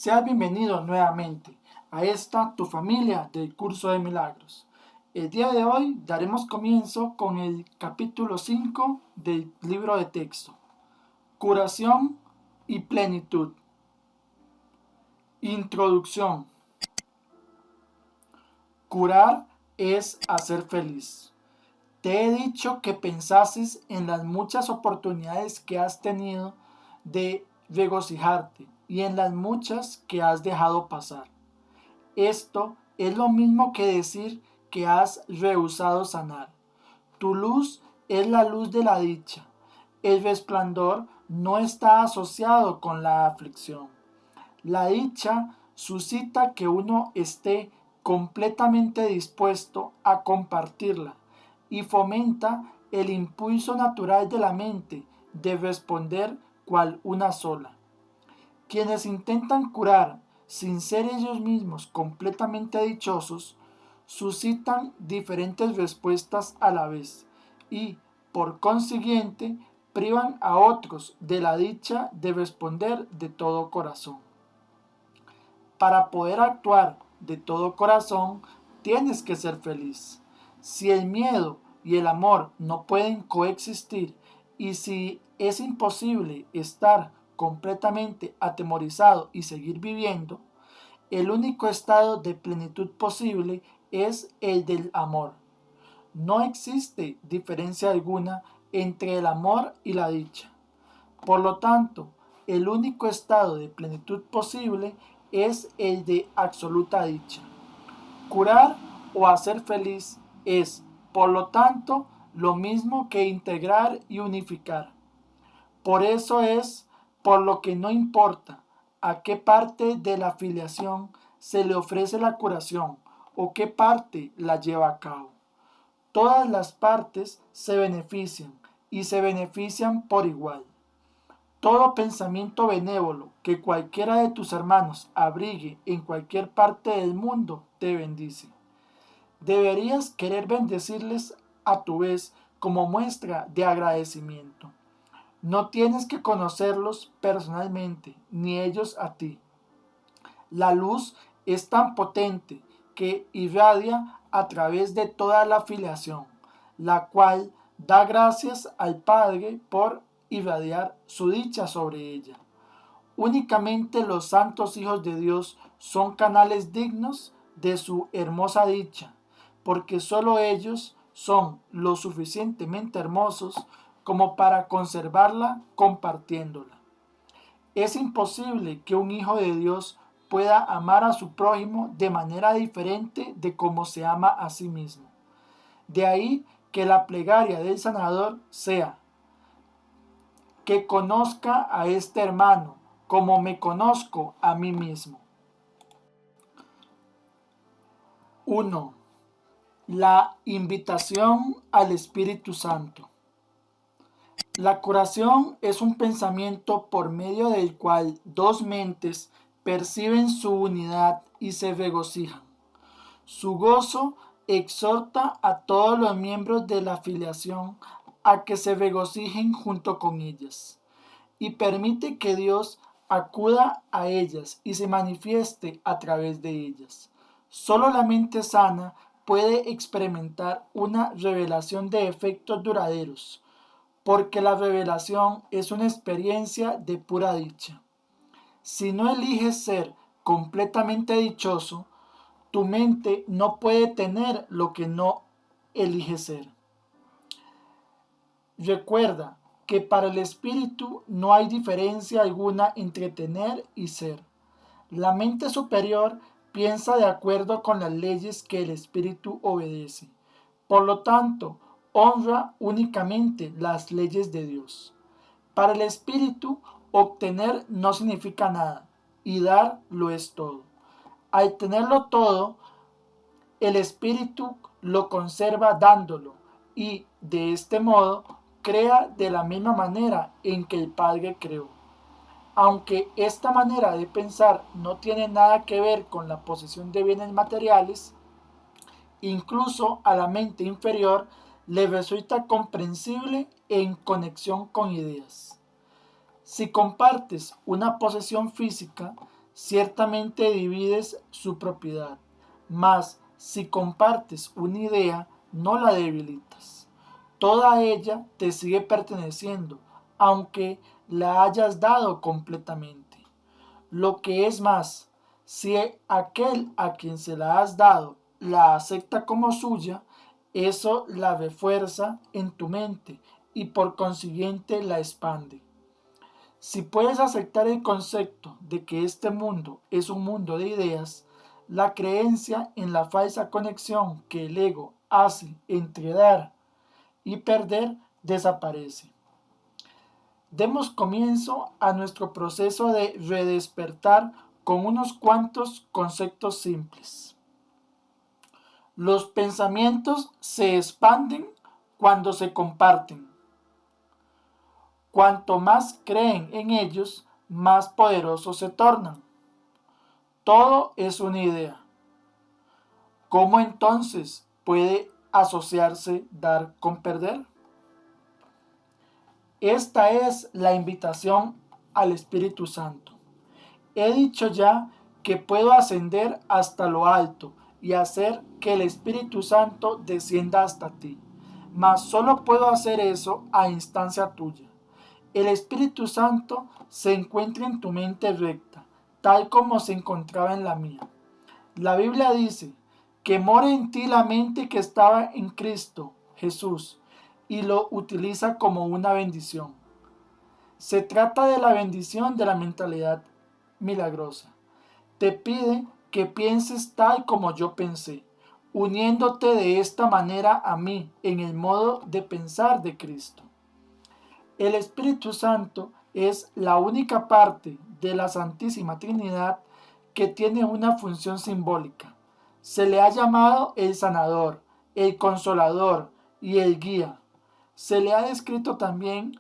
Seas bienvenido nuevamente a esta tu familia del curso de milagros. El día de hoy daremos comienzo con el capítulo 5 del libro de texto, Curación y plenitud. Introducción. Curar es hacer feliz. Te he dicho que pensases en las muchas oportunidades que has tenido de regocijarte y en las muchas que has dejado pasar. Esto es lo mismo que decir que has rehusado sanar. Tu luz es la luz de la dicha. El resplandor no está asociado con la aflicción. La dicha suscita que uno esté completamente dispuesto a compartirla y fomenta el impulso natural de la mente de responder cual una sola. Quienes intentan curar sin ser ellos mismos completamente dichosos, suscitan diferentes respuestas a la vez y, por consiguiente, privan a otros de la dicha de responder de todo corazón. Para poder actuar de todo corazón, tienes que ser feliz. Si el miedo y el amor no pueden coexistir y si es imposible estar completamente atemorizado y seguir viviendo, el único estado de plenitud posible es el del amor. No existe diferencia alguna entre el amor y la dicha. Por lo tanto, el único estado de plenitud posible es el de absoluta dicha. Curar o hacer feliz es, por lo tanto, lo mismo que integrar y unificar. Por eso es por lo que no importa a qué parte de la filiación se le ofrece la curación o qué parte la lleva a cabo. Todas las partes se benefician y se benefician por igual. Todo pensamiento benévolo que cualquiera de tus hermanos abrigue en cualquier parte del mundo te bendice. Deberías querer bendecirles a tu vez como muestra de agradecimiento. No tienes que conocerlos personalmente, ni ellos a ti. La luz es tan potente que irradia a través de toda la filiación, la cual da gracias al Padre por irradiar su dicha sobre ella. Únicamente los santos hijos de Dios son canales dignos de su hermosa dicha, porque sólo ellos son lo suficientemente hermosos como para conservarla compartiéndola. Es imposible que un hijo de Dios pueda amar a su prójimo de manera diferente de como se ama a sí mismo. De ahí que la plegaria del sanador sea: que conozca a este hermano como me conozco a mí mismo. 1. La invitación al Espíritu Santo. La curación es un pensamiento por medio del cual dos mentes perciben su unidad y se regocijan. Su gozo exhorta a todos los miembros de la filiación a que se regocijen junto con ellas y permite que Dios acuda a ellas y se manifieste a través de ellas. Solo la mente sana puede experimentar una revelación de efectos duraderos, porque la revelación es una experiencia de pura dicha. Si no eliges ser completamente dichoso, tu mente no puede tener lo que no elige ser. Recuerda que para el espíritu no hay diferencia alguna entre tener y ser. La mente superior piensa de acuerdo con las leyes que el espíritu obedece. Por lo tanto, honra únicamente las leyes de Dios. Para el espíritu, obtener no significa nada y dar lo es todo. Al tenerlo todo, el espíritu lo conserva dándolo y, de este modo, crea de la misma manera en que el Padre creó. Aunque esta manera de pensar no tiene nada que ver con la posesión de bienes materiales, incluso a la mente inferior le resulta comprensible en conexión con ideas. Si compartes una posesión física, ciertamente divides su propiedad, mas si compartes una idea, no la debilitas. Toda ella te sigue perteneciendo, aunque la hayas dado completamente. Lo que es más, si aquel a quien se la has dado la acepta como suya, eso la refuerza en tu mente y por consiguiente la expande. Si puedes aceptar el concepto de que este mundo es un mundo de ideas, la creencia en la falsa conexión que el ego hace entre dar y perder desaparece. Demos comienzo a nuestro proceso de redespertar con unos cuantos conceptos simples. Los pensamientos se expanden cuando se comparten. Cuanto más creen en ellos, más poderosos se tornan. Todo es una idea. ¿Cómo entonces puede asociarse dar con perder? Esta es la invitación al Espíritu Santo. He dicho ya que puedo ascender hasta lo alto y hacer que el Espíritu Santo descienda hasta ti, mas solo puedo hacer eso a instancia tuya. El Espíritu Santo se encuentra en tu mente recta, tal como se encontraba en la mía. La Biblia dice que mora en ti la mente que estaba en Cristo Jesús y lo utiliza como una bendición. Se trata de la bendición de la mentalidad milagrosa. Te pide que pienses tal como yo pensé, uniéndote de esta manera a mí en el modo de pensar de Cristo. El Espíritu Santo es la única parte de la Santísima Trinidad que tiene una función simbólica. Se le ha llamado el sanador, el consolador y el guía. Se le ha descrito también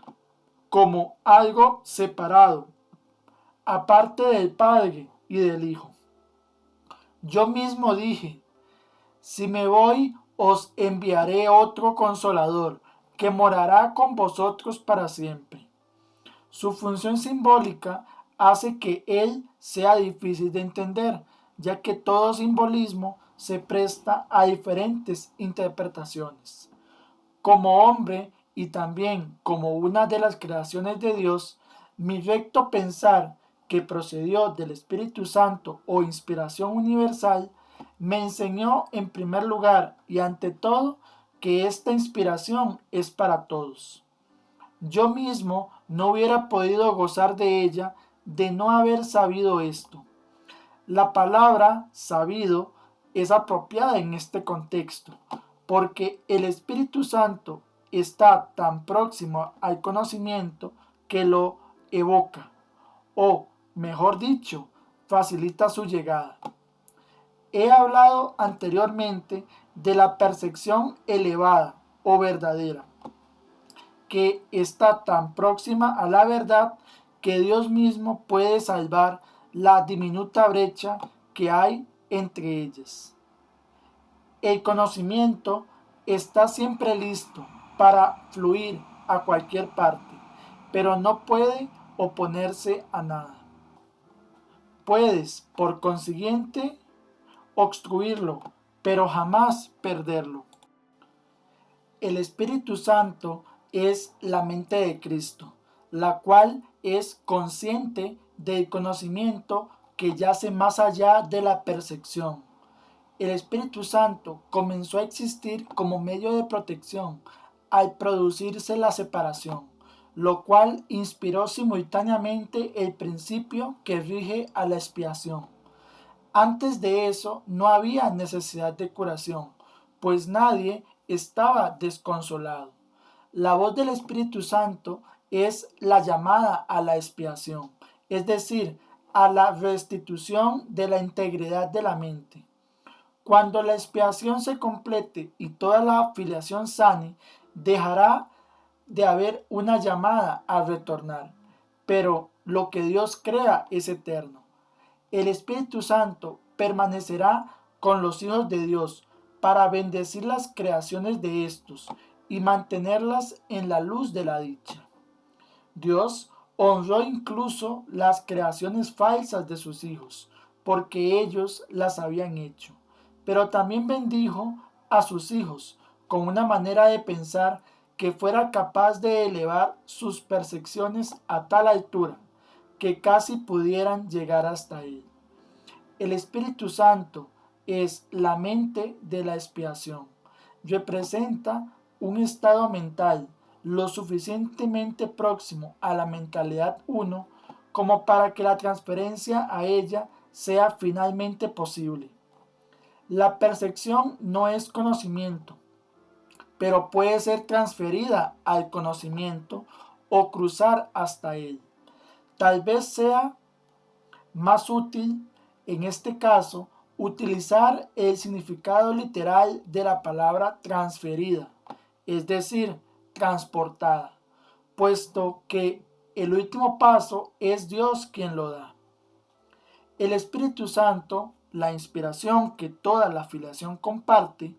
como algo separado, aparte del Padre y del Hijo. Yo mismo dije, si me voy, os enviaré otro consolador, que morará con vosotros para siempre. Su función simbólica hace que él sea difícil de entender, ya que todo simbolismo se presta a diferentes interpretaciones. Como hombre y también como una de las creaciones de Dios, mi recto pensar que procedió del Espíritu Santo o inspiración universal, me enseñó en primer lugar y ante todo que esta inspiración es para todos. Yo mismo no hubiera podido gozar de ella de no haber sabido esto. La palabra sabido es apropiada en este contexto, porque el Espíritu Santo está tan próximo al conocimiento que lo evoca, o, mejor dicho, facilita su llegada. He hablado anteriormente de la percepción elevada o verdadera, que está tan próxima a la verdad que Dios mismo puede salvar la diminuta brecha que hay entre ellas. El conocimiento está siempre listo para fluir a cualquier parte, pero no puede oponerse a nada. Puedes, por consiguiente, obstruirlo, pero jamás perderlo. El Espíritu Santo es la mente de Cristo, la cual es consciente del conocimiento que yace más allá de la percepción. El Espíritu Santo comenzó a existir como medio de protección al producirse la separación, lo cual inspiró simultáneamente el principio que rige a la expiación. Antes de eso no había necesidad de curación, pues nadie estaba desconsolado. La voz del Espíritu Santo es la llamada a la expiación, es decir, a la restitución de la integridad de la mente. Cuando la expiación se complete y toda la afiliación sane, dejará de haber una llamada a retornar. Pero lo que Dios crea es eterno. El Espíritu Santo permanecerá con los hijos de Dios para bendecir las creaciones de estos y mantenerlas en la luz de la dicha. Dios Honró incluso las creaciones falsas de sus hijos, porque ellos las habían hecho. Pero también bendijo a sus hijos con una manera de pensar que fuera capaz de elevar sus percepciones a tal altura que casi pudieran llegar hasta él. El Espíritu Santo es la mente de la expiación. Representa un estado mental lo suficientemente próximo a la mentalidad uno como para que la transferencia a ella sea finalmente posible. La percepción no es conocimiento, pero puede ser transferida al conocimiento o cruzar hasta él. Tal vez sea más útil, en este caso, utilizar el significado literal de la palabra transferida, es decir, transportada, puesto que el último paso es Dios quien lo da. El Espíritu Santo, la inspiración que toda la filiación comparte,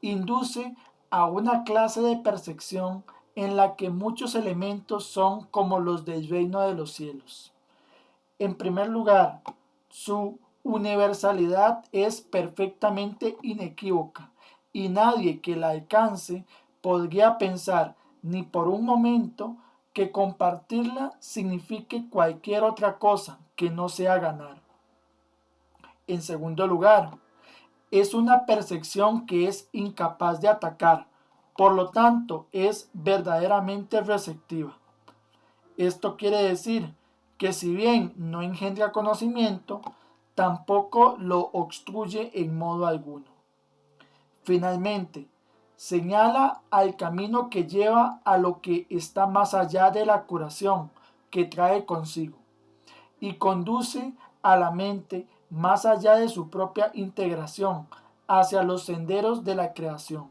induce a una clase de percepción en la que muchos elementos son como los del reino de los cielos. En primer lugar, su universalidad es perfectamente inequívoca y nadie que la alcance podría pensar ni por un momento que compartirla signifique cualquier otra cosa que no sea ganar. En segundo lugar, es una percepción que es incapaz de atacar, por lo tanto es verdaderamente receptiva. Esto quiere decir que si bien no engendra conocimiento, tampoco lo obstruye en modo alguno. Finalmente, señala al camino que lleva a lo que está más allá de la curación que trae consigo y conduce a la mente más allá de su propia integración hacia los senderos de la creación.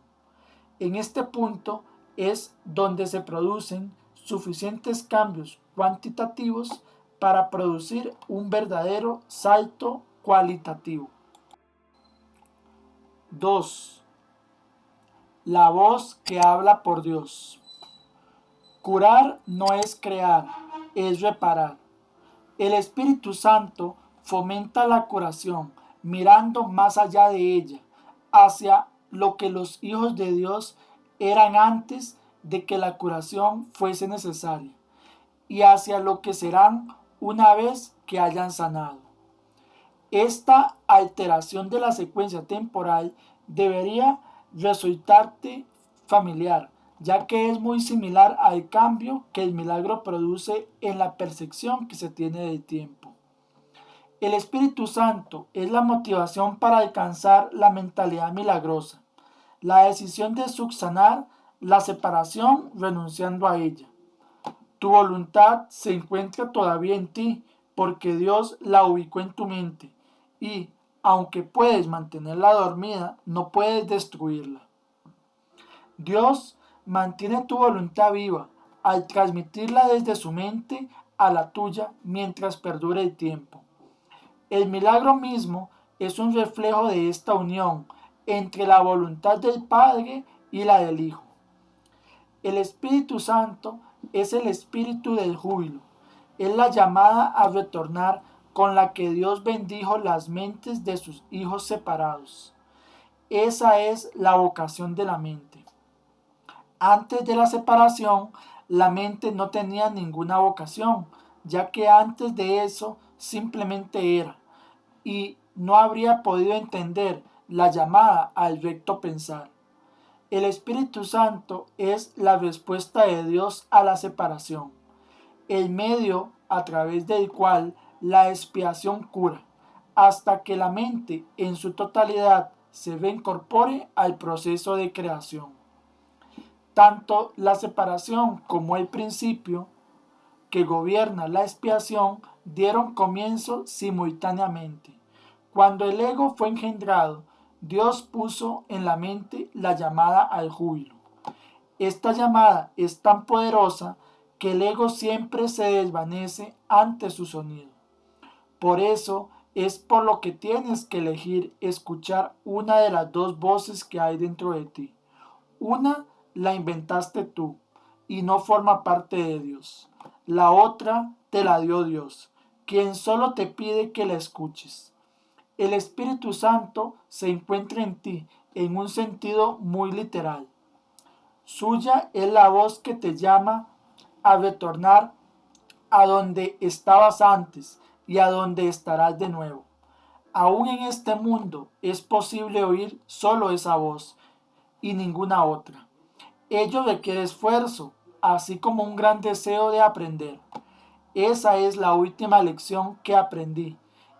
En este punto es donde se producen suficientes cambios cuantitativos para producir un verdadero salto cualitativo. 2. La voz que habla por Dios. Curar no es crear, es reparar. El Espíritu Santo fomenta la curación, mirando más allá de ella, hacia lo que los hijos de Dios eran antes de que la curación fuese necesaria, y hacia lo que serán una vez que hayan sanado. Esta alteración de la secuencia temporal debería resultarte familiar, ya que es muy similar al cambio que el milagro produce en la percepción que se tiene del tiempo. El Espíritu Santo es la motivación para alcanzar la mentalidad milagrosa, la decisión de subsanar la separación renunciando a ella. Tu voluntad se encuentra todavía en ti porque Dios la ubicó en tu mente y, aunque puedes mantenerla dormida, no puedes destruirla. Dios mantiene tu voluntad viva al transmitirla desde su mente a la tuya mientras perdure el tiempo. El milagro mismo es un reflejo de esta unión entre la voluntad del Padre y la del Hijo. El Espíritu Santo es el espíritu del júbilo. Es la llamada a retornar con la que Dios bendijo las mentes de sus hijos separados. Esa es la vocación de la mente. Antes de la separación, la mente no tenía ninguna vocación, ya que antes de eso simplemente era, y no habría podido entender la llamada al recto pensar. El Espíritu Santo es la respuesta de Dios a la separación, el medio a través del cual la expiación cura, hasta que la mente en su totalidad se reincorpore al proceso de creación. Tanto la separación como el principio que gobierna la expiación dieron comienzo simultáneamente. Cuando el ego fue engendrado, Dios puso en la mente la llamada al júbilo. Esta llamada es tan poderosa que el ego siempre se desvanece ante su sonido. Por eso es por lo que tienes que elegir escuchar una de las dos voces que hay dentro de ti. Una la inventaste tú y no forma parte de Dios. La otra te la dio Dios, quien solo te pide que la escuches. El Espíritu Santo se encuentra en ti en un sentido muy literal. Suya es la voz que te llama a retornar a donde estabas antes y a donde estarás de nuevo. Aún en este mundo es posible oír solo esa voz y ninguna otra. Ello requiere esfuerzo, así como un gran deseo de aprender. Esa es la última lección que aprendí,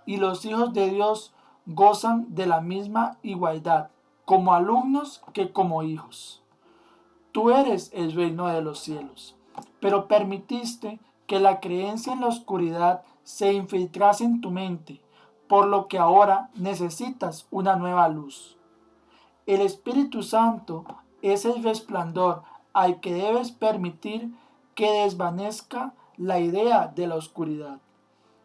y los hijos de Dios gozan de la misma igualdad, como alumnos que como hijos. Tú eres el reino de los cielos, pero permitiste que la creencia en la oscuridad se infiltrase en tu mente, por lo que ahora necesitas una nueva luz. El Espíritu Santo es el resplandor al que debes permitir que desvanezca la idea de la oscuridad.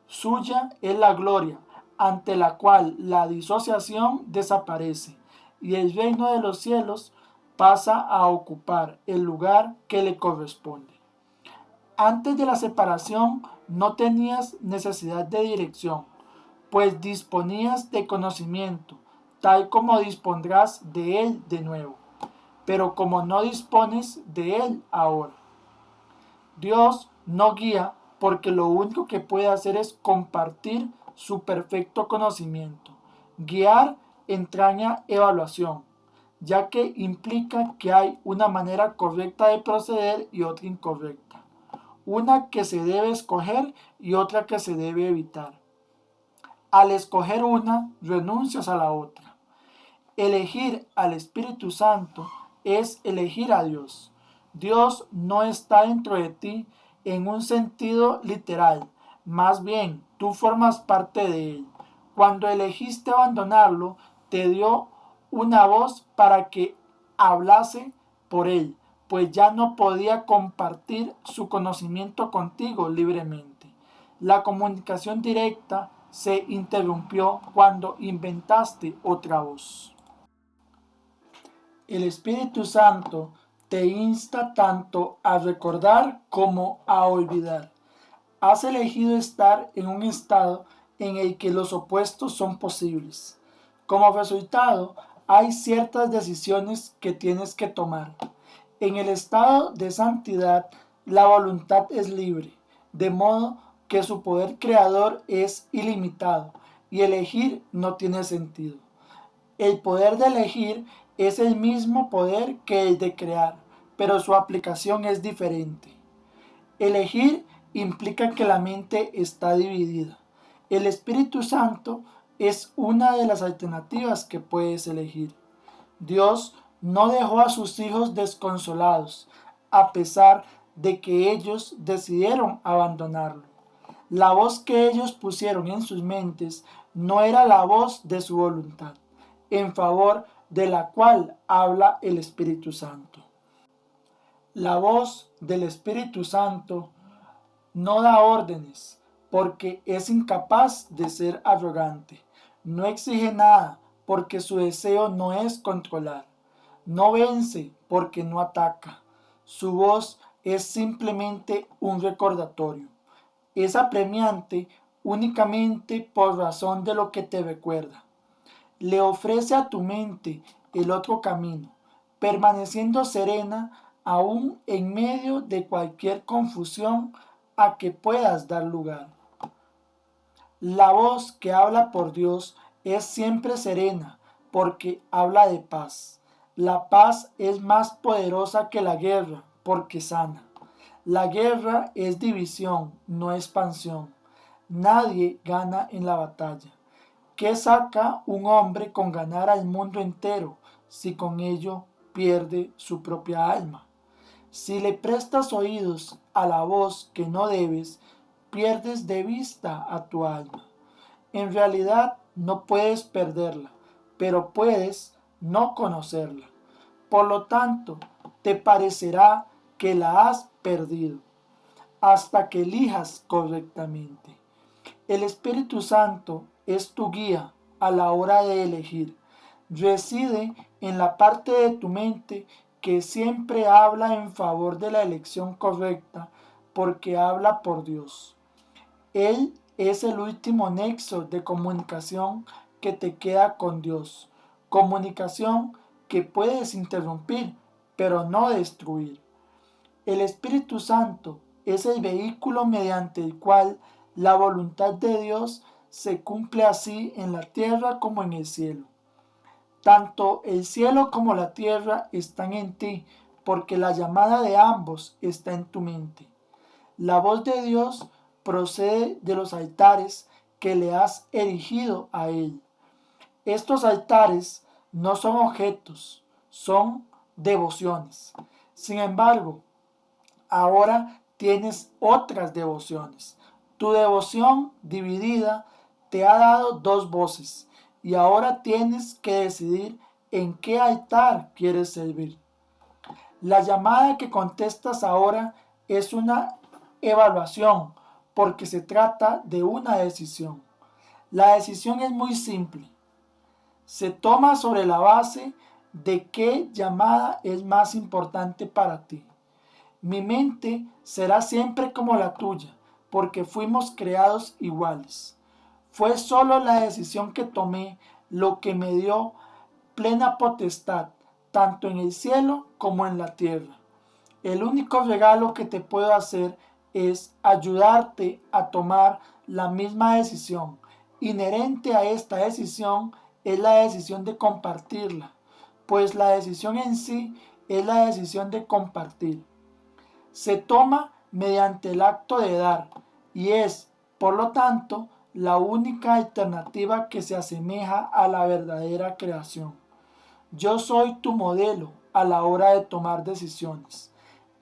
Suya es la gloria, ante la cual la disociación desaparece y el reino de los cielos pasa a ocupar el lugar que le corresponde. Antes de la separación no tenías necesidad de dirección, pues disponías de conocimiento, tal como dispondrás de él de nuevo, pero como no dispones de él ahora. Dios no guía porque lo único que puede hacer es compartir su perfecto conocimiento. Guiar entraña evaluación, ya que implica que hay una manera correcta de proceder y otra incorrecta, una que se debe escoger y otra que se debe evitar. Al escoger una, renuncias a la otra. Elegir al Espíritu Santo es elegir a Dios. Dios no está dentro de ti en un sentido literal, más bien tú formas parte de él. Cuando elegiste abandonarlo, te dio una voz para que hablase por él, pues ya no podía compartir su conocimiento contigo libremente. La comunicación directa se interrumpió cuando inventaste otra voz. El Espíritu Santo te insta tanto a recordar como a olvidar. Has elegido estar en un estado en el que los opuestos son posibles. Como resultado, hay ciertas decisiones que tienes que tomar. En el estado de santidad, la voluntad es libre, de modo que su poder creador es ilimitado y elegir no tiene sentido. El poder de elegir es el mismo poder que el de crear, pero su aplicación es diferente. Elegir implica que la mente está dividida. El Espíritu Santo es una de las alternativas que puedes elegir. Dios no dejó a sus hijos desconsolados, a pesar de que ellos decidieron abandonarlo. La voz que ellos pusieron en sus mentes no era la voz de su voluntad, en favor de la cual habla el Espíritu Santo. La voz del Espíritu Santo no da órdenes porque es incapaz de ser arrogante. No exige nada porque su deseo no es controlar. No vence porque no ataca. Su voz es simplemente un recordatorio. Es apremiante únicamente por razón de lo que te recuerda. Le ofrece a tu mente el otro camino, permaneciendo serena aún en medio de cualquier confusión a que puedas dar lugar. La voz que habla por Dios es siempre serena porque habla de paz. La paz es más poderosa que la guerra porque sana. La guerra es división, no expansión. Nadie gana en la batalla. ¿Qué saca un hombre con ganar al mundo entero si con ello pierde su propia alma? Si le prestas oídos a la voz que no debes, pierdes de vista a tu alma. En realidad no puedes perderla, pero puedes no conocerla. Por lo tanto, te parecerá que la has perdido hasta que elijas correctamente. El Espíritu Santo es tu guía a la hora de elegir. Reside en la parte de tu mente que siempre habla en favor de la elección correcta porque habla por Dios. Él es el último nexo de comunicación que te queda con Dios. Comunicación que puedes interrumpir, pero no destruir. El Espíritu Santo es el vehículo mediante el cual la voluntad de Dios se cumple así en la tierra como en el cielo. Tanto el cielo como la tierra están en ti, porque la llamada de ambos está en tu mente. La voz de Dios procede de los altares que le has erigido a Él. Estos altares no son objetos, son devociones. Sin embargo, ahora tienes otras devociones. Tu devoción dividida te ha dado dos voces y ahora tienes que decidir en qué altar quieres servir. La llamada que contestas ahora es una evaluación porque se trata de una decisión. La decisión es muy simple. Se toma sobre la base de qué llamada es más importante para ti. Mi mente será siempre como la tuya, porque fuimos creados iguales. Fue solo la decisión que tomé lo que me dio plena potestad, tanto en el cielo como en la tierra. El único regalo que te puedo hacer es ayudarte a tomar la misma decisión. Inherente a esta decisión es la decisión de compartirla, pues la decisión en sí es la decisión de compartir. Se toma mediante el acto de dar y es, por lo tanto, la única alternativa que se asemeja a la verdadera creación. Yo soy tu modelo a la hora de tomar decisiones.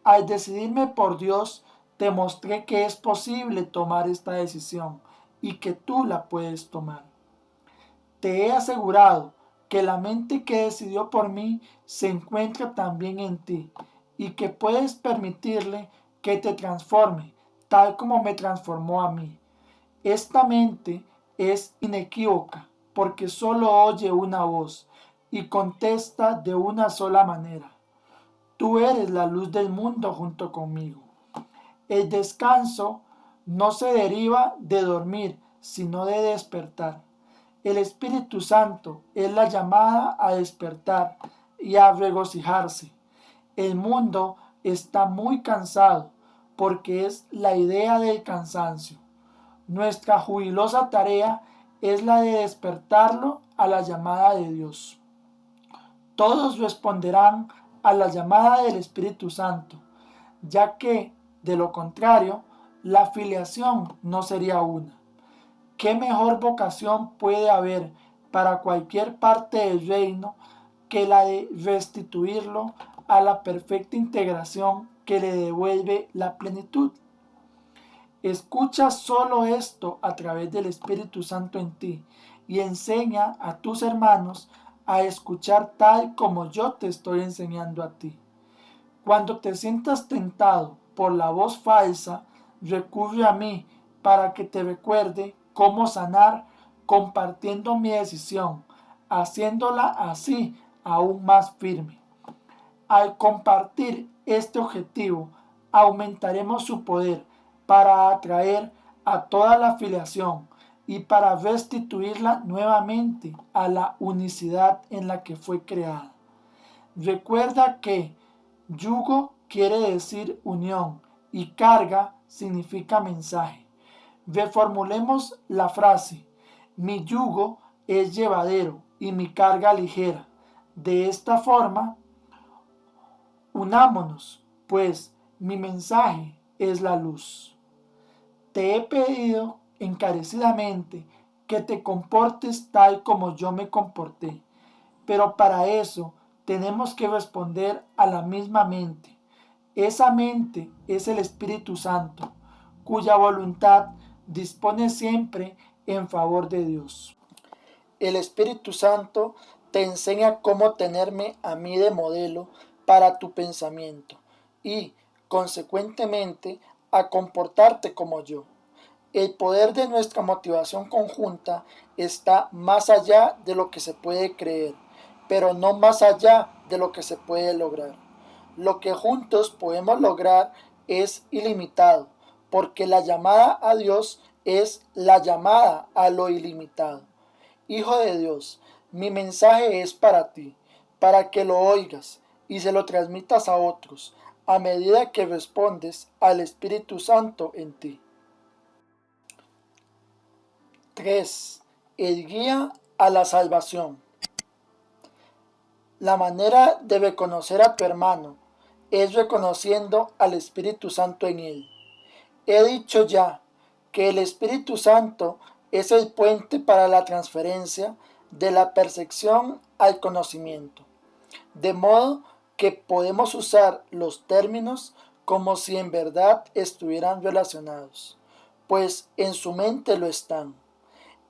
Al decidirme por Dios, te mostré que es posible tomar esta decisión y que tú la puedes tomar. Te he asegurado que la mente que decidió por mí se encuentra también en ti y que puedes permitirle que te transforme tal como me transformó a mí. Esta mente es inequívoca porque solo oye una voz y contesta de una sola manera. Tú eres la luz del mundo junto conmigo. El descanso no se deriva de dormir, sino de despertar. El Espíritu Santo es la llamada a despertar y a regocijarse. El mundo está muy cansado porque es la idea del cansancio. Nuestra jubilosa tarea es la de despertarlo a la llamada de Dios. Todos responderán a la llamada del Espíritu Santo, ya que, de lo contrario, la filiación no sería una. ¿Qué mejor vocación puede haber para cualquier parte del reino que la de restituirlo a la perfecta integración que le devuelve la plenitud? Escucha solo esto a través del Espíritu Santo en ti y enseña a tus hermanos a escuchar tal como yo te estoy enseñando a ti. Cuando te sientas tentado por la voz falsa, recurre a mí para que te recuerde cómo sanar compartiendo mi decisión, haciéndola así aún más firme. Al compartir este objetivo, aumentaremos su poder para atraer a toda la afiliación y para restituirla nuevamente a la unicidad en la que fue creada. Recuerda que yugo quiere decir unión y carga significa mensaje. Reformulemos la frase: mi yugo es llevadero y mi carga ligera. De esta forma, unámonos, pues mi mensaje es la luz. Te he pedido encarecidamente que te comportes tal como yo me comporté, pero para eso tenemos que responder a la misma mente. Esa mente es el Espíritu Santo, cuya voluntad dispone siempre en favor de Dios. El Espíritu Santo te enseña cómo tenerme a mí de modelo para tu pensamiento y, consecuentemente, a comportarte como yo. El poder de nuestra motivación conjunta está más allá de lo que se puede creer, pero no más allá de lo que se puede lograr. Lo que juntos podemos lograr es ilimitado, porque la llamada a Dios es la llamada a lo ilimitado. Hijo de Dios, mi mensaje es para ti, para que lo oigas y se lo transmitas a otros, a medida que respondes al Espíritu Santo en ti. 3. El guía a la salvación. La manera de reconocer a tu hermano es reconociendo al Espíritu Santo en él. He dicho ya que el Espíritu Santo es el puente para la transferencia de la percepción al conocimiento, de modo que podemos usar los términos como si en verdad estuvieran relacionados, pues en su mente lo están.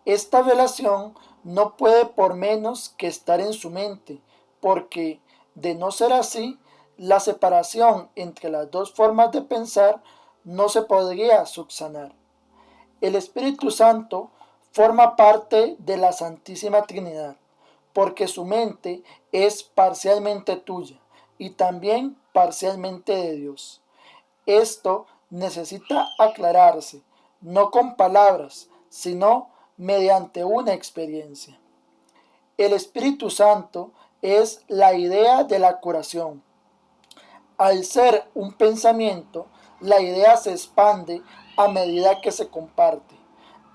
Esta relación no puede por menos que estar en su mente, porque, de no ser así, la separación entre las dos formas de pensar no se podría subsanar. El Espíritu Santo forma parte de la Santísima Trinidad, porque su mente es parcialmente tuya y también parcialmente de Dios. Esto necesita aclararse, no con palabras, sino mediante una experiencia. El Espíritu Santo es la idea de la curación. Al ser un pensamiento, la idea se expande a medida que se comparte.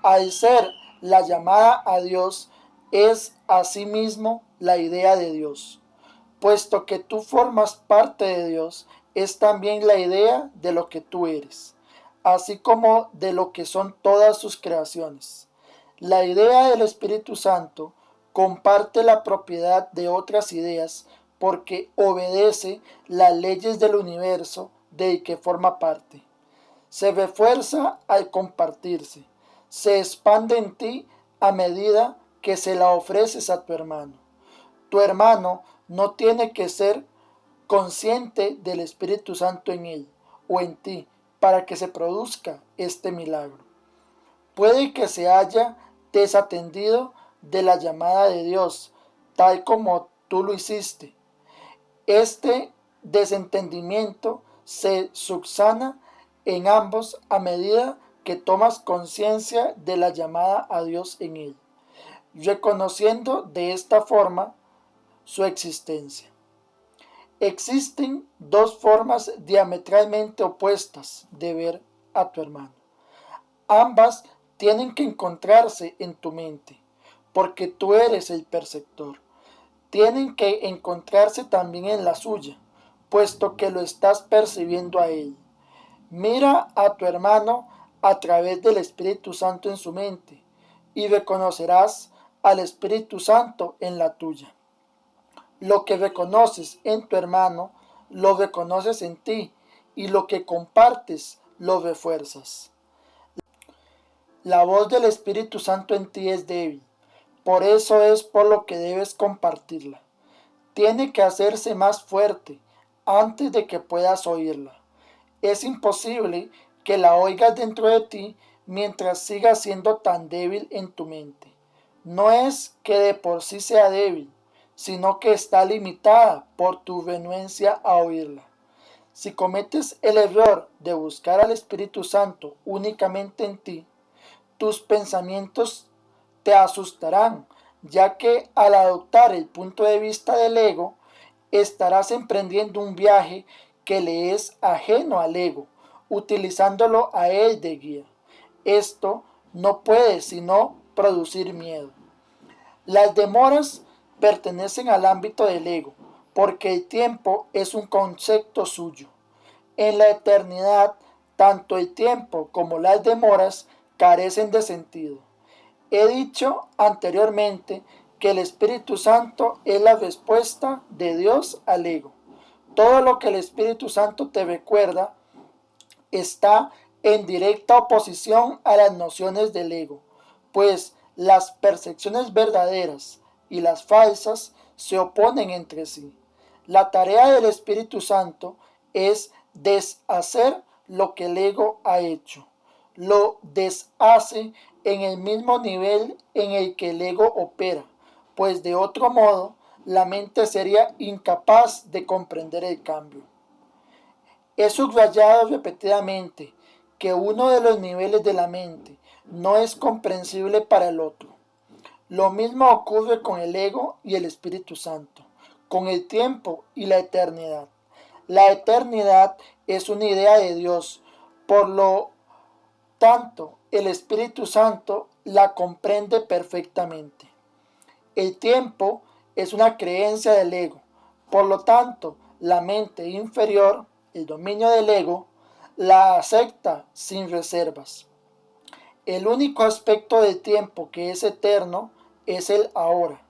Al ser la llamada a Dios, es asimismo la idea de Dios. Puesto que tú formas parte de Dios, es también la idea de lo que tú eres, así como de lo que son todas sus creaciones. La idea del Espíritu Santo comparte la propiedad de otras ideas porque obedece las leyes del universo del que forma parte. Se refuerza al compartirse, se expande en ti a medida que se la ofreces a tu hermano. Tu hermano no tiene que ser consciente del Espíritu Santo en él o en ti para que se produzca este milagro. Puede que se haya desatendido de la llamada de Dios, tal como tú lo hiciste. Este desentendimiento se subsana en ambos a medida que tomas conciencia de la llamada a Dios en él, reconociendo de esta forma su existencia. Existen dos formas diametralmente opuestas de ver a tu hermano. Ambas tienen que encontrarse en tu mente, porque tú eres el perceptor. Tienen que encontrarse también en la suya, puesto que lo estás percibiendo a él. Mira a tu hermano a través del Espíritu Santo en su mente y reconocerás al Espíritu Santo en la tuya. Lo que reconoces en tu hermano, lo reconoces en ti, y lo que compartes, lo refuerzas. La voz del Espíritu Santo en ti es débil, por eso es por lo que debes compartirla. Tiene que hacerse más fuerte antes de que puedas oírla. Es imposible que la oigas dentro de ti mientras siga siendo tan débil en tu mente. No es que de por sí sea débil, sino que está limitada por tu renuencia a oírla. Si cometes el error de buscar al Espíritu Santo únicamente en ti, tus pensamientos te asustarán, ya que al adoptar el punto de vista del ego, estarás emprendiendo un viaje que le es ajeno al ego, utilizándolo a él de guía. Esto no puede sino producir miedo. Las demoras pertenecen al ámbito del ego, porque el tiempo es un concepto suyo. En la eternidad, tanto el tiempo como las demoras carecen de sentido. He dicho anteriormente que el Espíritu Santo es la respuesta de Dios al ego. Todo lo que el Espíritu Santo te recuerda está en directa oposición a las nociones del ego, pues las percepciones verdaderas y las falsas se oponen entre sí. La tarea del Espíritu Santo es deshacer lo que el ego ha hecho. Lo deshace en el mismo nivel en el que el ego opera, pues de otro modo la mente sería incapaz de comprender el cambio. He subrayado repetidamente que uno de los niveles de la mente no es comprensible para el otro. Lo mismo ocurre con el ego y el Espíritu Santo, con el tiempo y la eternidad. La eternidad es una idea de Dios, por lo tanto, el Espíritu Santo la comprende perfectamente. El tiempo es una creencia del ego, por lo tanto, la mente inferior, el dominio del ego, la acepta sin reservas. El único aspecto del tiempo que es eterno es el ahora.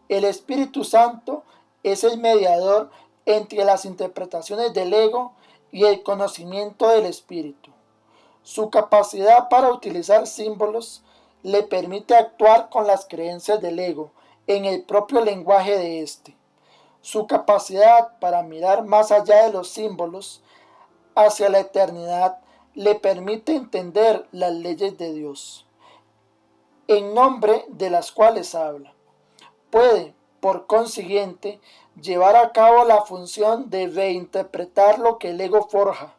El Espíritu Santo es el mediador entre las interpretaciones del ego y el conocimiento del Espíritu. Su capacidad para utilizar símbolos le permite actuar con las creencias del ego en el propio lenguaje de éste. Su capacidad para mirar más allá de los símbolos hacia la eternidad le permite entender las leyes de Dios, en nombre de las cuales habla. Puede, por consiguiente, llevar a cabo la función de reinterpretar lo que el ego forja,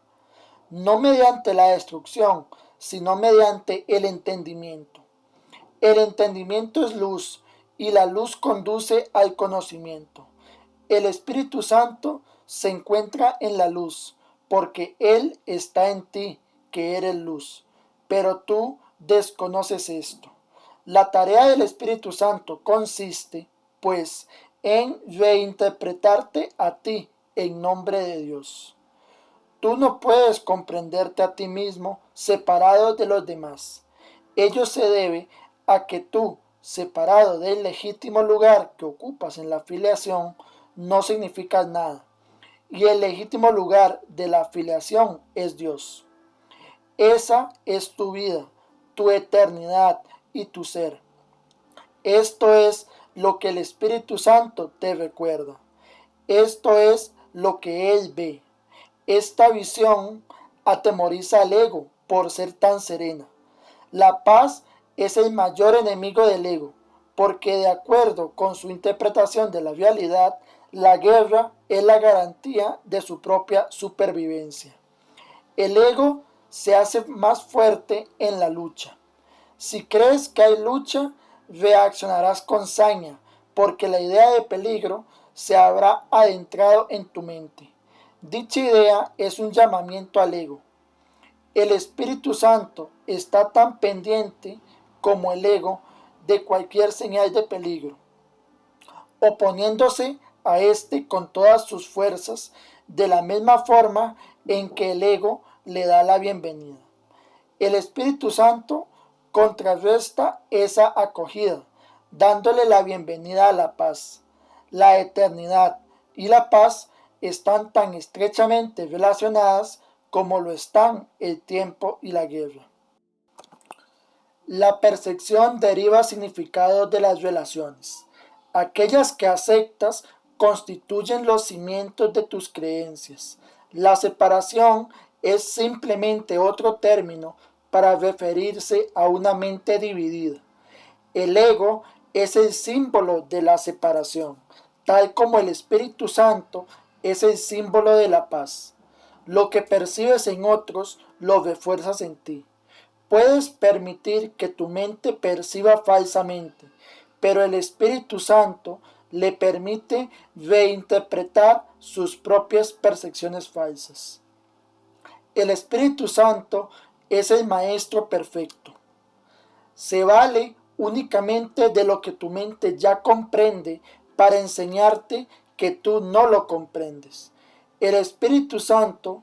no mediante la destrucción, sino mediante el entendimiento. El entendimiento es luz y la luz conduce al conocimiento. El Espíritu Santo se encuentra en la luz, porque Él está en ti, que eres luz. Pero tú desconoces esto. La tarea del Espíritu Santo consiste, pues, en reinterpretarte a ti en nombre de Dios. Tú no puedes comprenderte a ti mismo separado de los demás. Ello se debe a que tú, separado del legítimo lugar que ocupas en la filiación, no significas nada. Y el legítimo lugar de la filiación es Dios. Esa es tu vida, tu eternidad y tu ser. Esto es lo que el Espíritu Santo te recuerda. Esto es lo que Él ve. Esta visión atemoriza al ego por ser tan serena. La paz es el mayor enemigo del ego, porque de acuerdo con su interpretación de la realidad, la guerra es la garantía de su propia supervivencia. El ego se hace más fuerte en la lucha. Si crees que hay lucha, reaccionarás con saña, porque la idea de peligro se habrá adentrado en tu mente. Dicha idea es un llamamiento al ego. El Espíritu Santo está tan pendiente como el ego de cualquier señal de peligro, oponiéndose a éste con todas sus fuerzas, de la misma forma en que el ego le da la bienvenida. El Espíritu Santo contrarresta esa acogida, dándole la bienvenida a la paz. La eternidad y la paz están tan estrechamente relacionadas como lo están el tiempo y la guerra. La percepción deriva significados de las relaciones. Aquellas que aceptas constituyen los cimientos de tus creencias. La separación es simplemente otro término para referirse a una mente dividida. El ego es el símbolo de la separación, tal como el Espíritu Santo es el símbolo de la paz. Lo que percibes en otros lo refuerzas en ti. Puedes permitir que tu mente perciba falsamente, pero el Espíritu Santo le permite reinterpretar sus propias percepciones falsas. El Espíritu Santo es el Maestro perfecto. Se vale únicamente de lo que tu mente ya comprende para enseñarte que tú no lo comprendes. El Espíritu Santo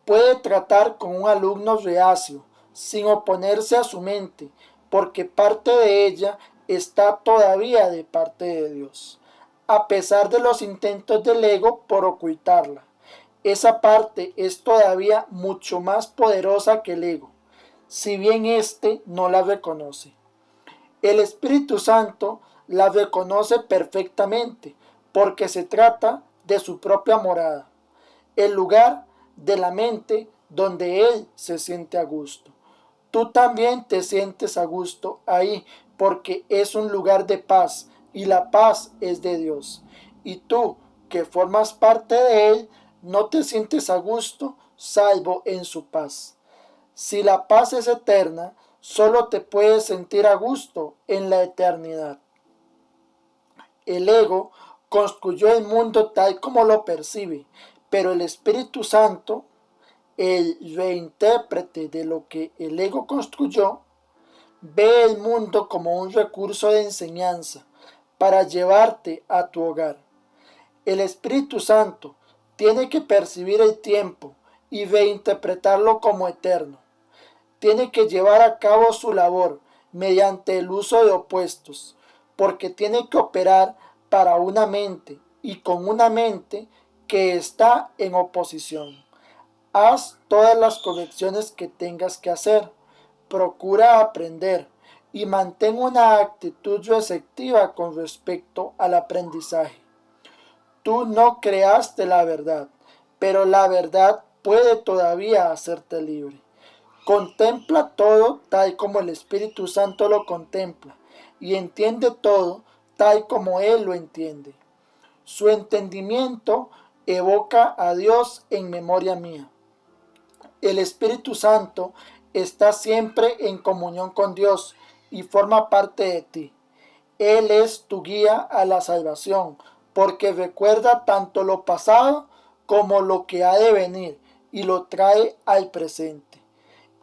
puede tratar con un alumno reacio, sin oponerse a su mente, porque parte de ella está todavía de parte de Dios, a pesar de los intentos del ego por ocultarla. Esa parte es todavía mucho más poderosa que el ego, si bien éste no la reconoce. El Espíritu Santo la reconoce perfectamente, porque se trata de su propia morada, el lugar de la mente donde Él se siente a gusto. Tú también te sientes a gusto ahí, porque es un lugar de paz, y la paz es de Dios. Y tú, que formas parte de Él, no te sientes a gusto, salvo en su paz. Si la paz es eterna, solo te puedes sentir a gusto en la eternidad. El ego construyó el mundo tal como lo percibe, pero el Espíritu Santo, el reintérprete de lo que el ego construyó, ve el mundo como un recurso de enseñanza para llevarte a tu hogar. El Espíritu Santo tiene que percibir el tiempo y reinterpretarlo como eterno. Tiene que llevar a cabo su labor mediante el uso de opuestos, porque tiene que operar para una mente y con una mente que está en oposición. Haz todas las correcciones que tengas que hacer. Procura aprender y mantén una actitud receptiva con respecto al aprendizaje. Tú no creaste la verdad, pero la verdad puede todavía hacerte libre. Contempla todo tal como el Espíritu Santo lo contempla y entiende todo tal como Él lo entiende. Su entendimiento evoca a Dios en memoria mía. El Espíritu Santo está siempre en comunión con Dios y forma parte de ti. Él es tu guía a la salvación, porque recuerda tanto lo pasado como lo que ha de venir y lo trae al presente.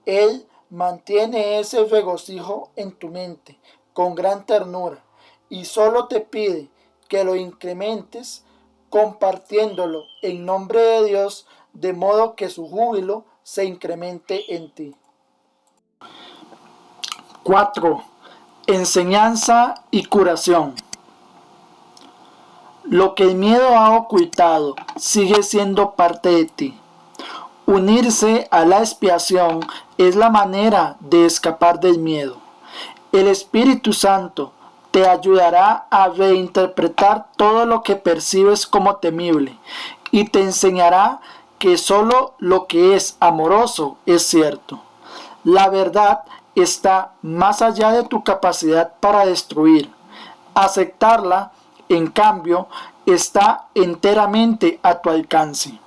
Él mantiene ese regocijo en tu mente con gran ternura y solo te pide que lo incrementes compartiéndolo en nombre de Dios, de modo que su júbilo se incremente en ti. 4. Enseñanza y curación. Lo que el miedo ha ocultado sigue siendo parte de ti. Unirse a la expiación es la manera de escapar del miedo. El Espíritu Santo te ayudará a reinterpretar todo lo que percibes como temible y te enseñará que solo lo que es amoroso es cierto. La verdad está más allá de tu capacidad para destruir. Aceptarla, en cambio, está enteramente a tu alcance.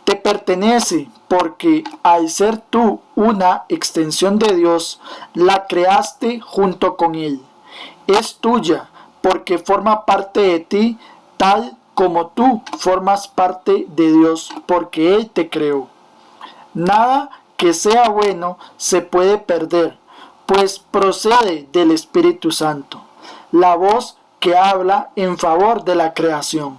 Te pertenece porque al ser tú una extensión de Dios, la creaste junto con Él. Es tuya porque forma parte de ti tal como tú formas parte de Dios porque Él te creó. Nada que sea bueno se puede perder, pues procede del Espíritu Santo, la voz que habla en favor de la creación.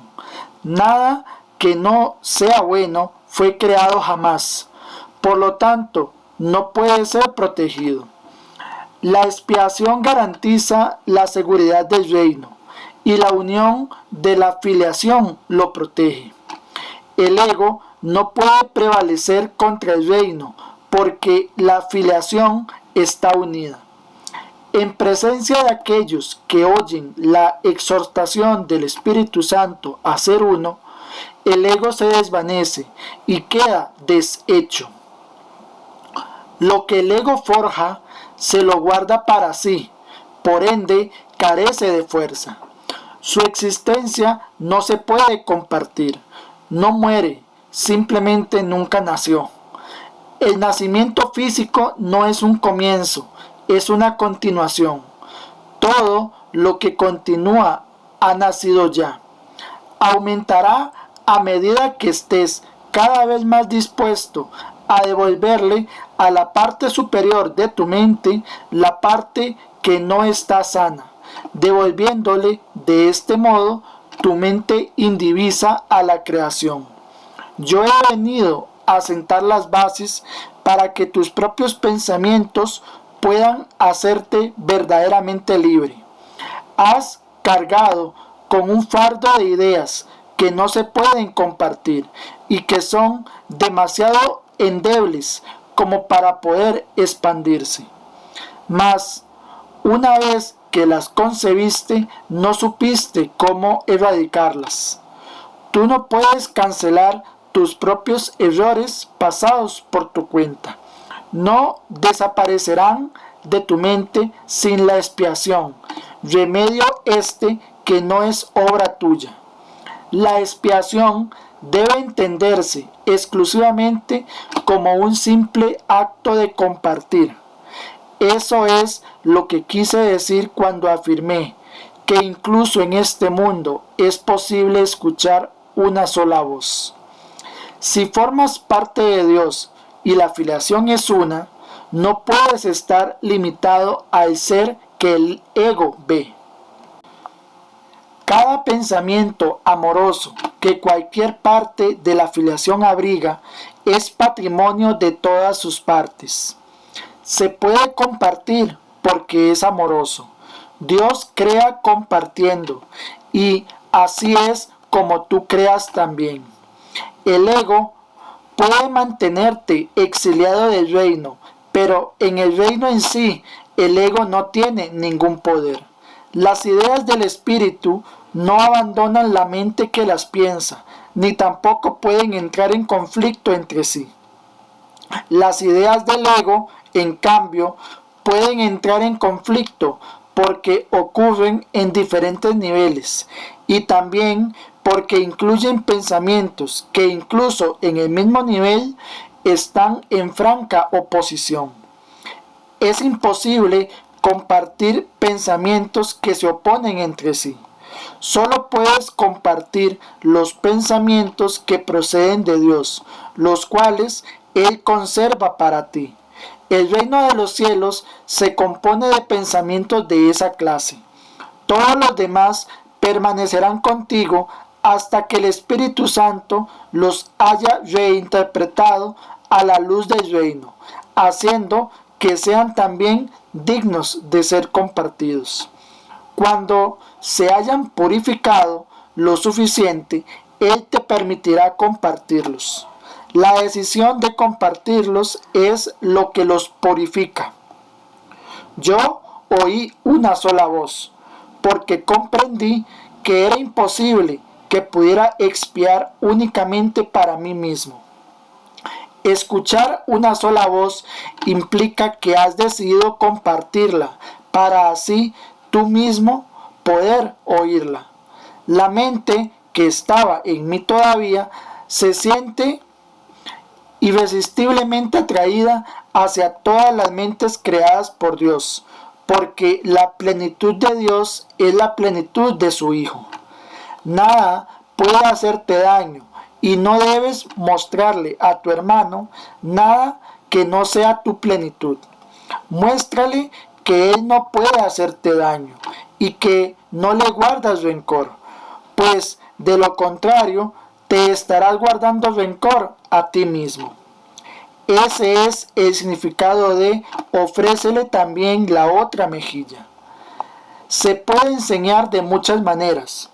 Nada que no sea bueno fue creado jamás, por lo tanto no puede ser protegido. La expiación garantiza la seguridad del reino y la unión de la filiación lo protege. El ego no puede prevalecer contra el reino porque la filiación está unida. En presencia de aquellos que oyen la exhortación del Espíritu Santo a ser uno, el ego se desvanece y queda deshecho. Lo que el ego forja se lo guarda para sí, por ende carece de fuerza. Su existencia no se puede compartir, no muere, simplemente nunca nació. El nacimiento físico no es un comienzo, es una continuación. Todo lo que continúa ha nacido ya. Aumentará a medida que estés cada vez más dispuesto a devolverle a la parte superior de tu mente la parte que no está sana, devolviéndole de este modo tu mente indivisa a la creación. Yo he venido a sentar las bases para que tus propios pensamientos puedan hacerte verdaderamente libre. Has cargado con un fardo de ideas que no se pueden compartir y que son demasiado endebles como para poder expandirse. Mas, una vez que las concebiste, no supiste cómo erradicarlas. Tú no puedes cancelar tus propios errores pasados por tu cuenta. No desaparecerán de tu mente sin la expiación, remedio este que no es obra tuya. La expiación debe entenderse exclusivamente como un simple acto de compartir. Eso es lo que quise decir cuando afirmé que incluso en este mundo es posible escuchar una sola voz. Si formas parte de Dios y la filiación es una, no puedes estar limitado al ser que el ego ve. Cada pensamiento amoroso que cualquier parte de la filiación abriga es patrimonio de todas sus partes. Se puede compartir porque es amoroso. Dios crea compartiendo y así es como tú creas también. El ego puede mantenerte exiliado del reino, pero en el reino en sí el ego no tiene ningún poder. Las ideas del espíritu no abandonan la mente que las piensa, ni tampoco pueden entrar en conflicto entre sí. Las ideas del ego, en cambio, pueden entrar en conflicto porque ocurren en diferentes niveles y también porque incluyen pensamientos que incluso en el mismo nivel están en franca oposición. Es imposible compartir pensamientos que se oponen entre sí. Solo puedes compartir los pensamientos que proceden de Dios, los cuales Él conserva para ti. El reino de los cielos se compone de pensamientos de esa clase. Todos los demás permanecerán contigo hasta que el Espíritu Santo los haya reinterpretado a la luz del reino, haciendo que sean también dignos de ser compartidos. Cuando se hayan purificado lo suficiente, Él te permitirá compartirlos. La decisión de compartirlos es lo que los purifica. Yo oí una sola voz, porque comprendí que era imposible que pudiera expiar únicamente para mí mismo. Escuchar una sola voz implica que has decidido compartirla para así tú mismo poder oírla. La mente que estaba en mí todavía se siente irresistiblemente atraída hacia todas las mentes creadas por Dios, porque la plenitud de Dios es la plenitud de su Hijo. Nada puede hacerte daño y no debes mostrarle a tu hermano nada que no sea tu plenitud. Muéstrale que Él no puede hacerte daño y que no le guardas rencor, pues de lo contrario te estarás guardando rencor a ti mismo. Ese es el significado de ofrécele también la otra mejilla. Se puede enseñar de muchas maneras,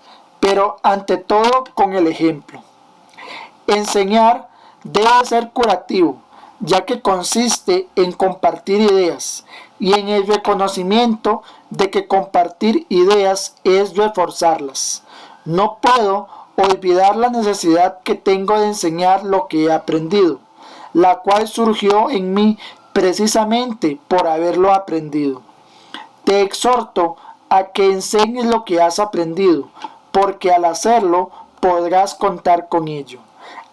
pero ante todo con el ejemplo. Enseñar debe ser curativo, ya que consiste en compartir ideas y en el reconocimiento de que compartir ideas es reforzarlas. No puedo olvidar la necesidad que tengo de enseñar lo que he aprendido, la cual surgió en mí precisamente por haberlo aprendido. Te exhorto a que enseñes lo que has aprendido, porque al hacerlo podrás contar con ello.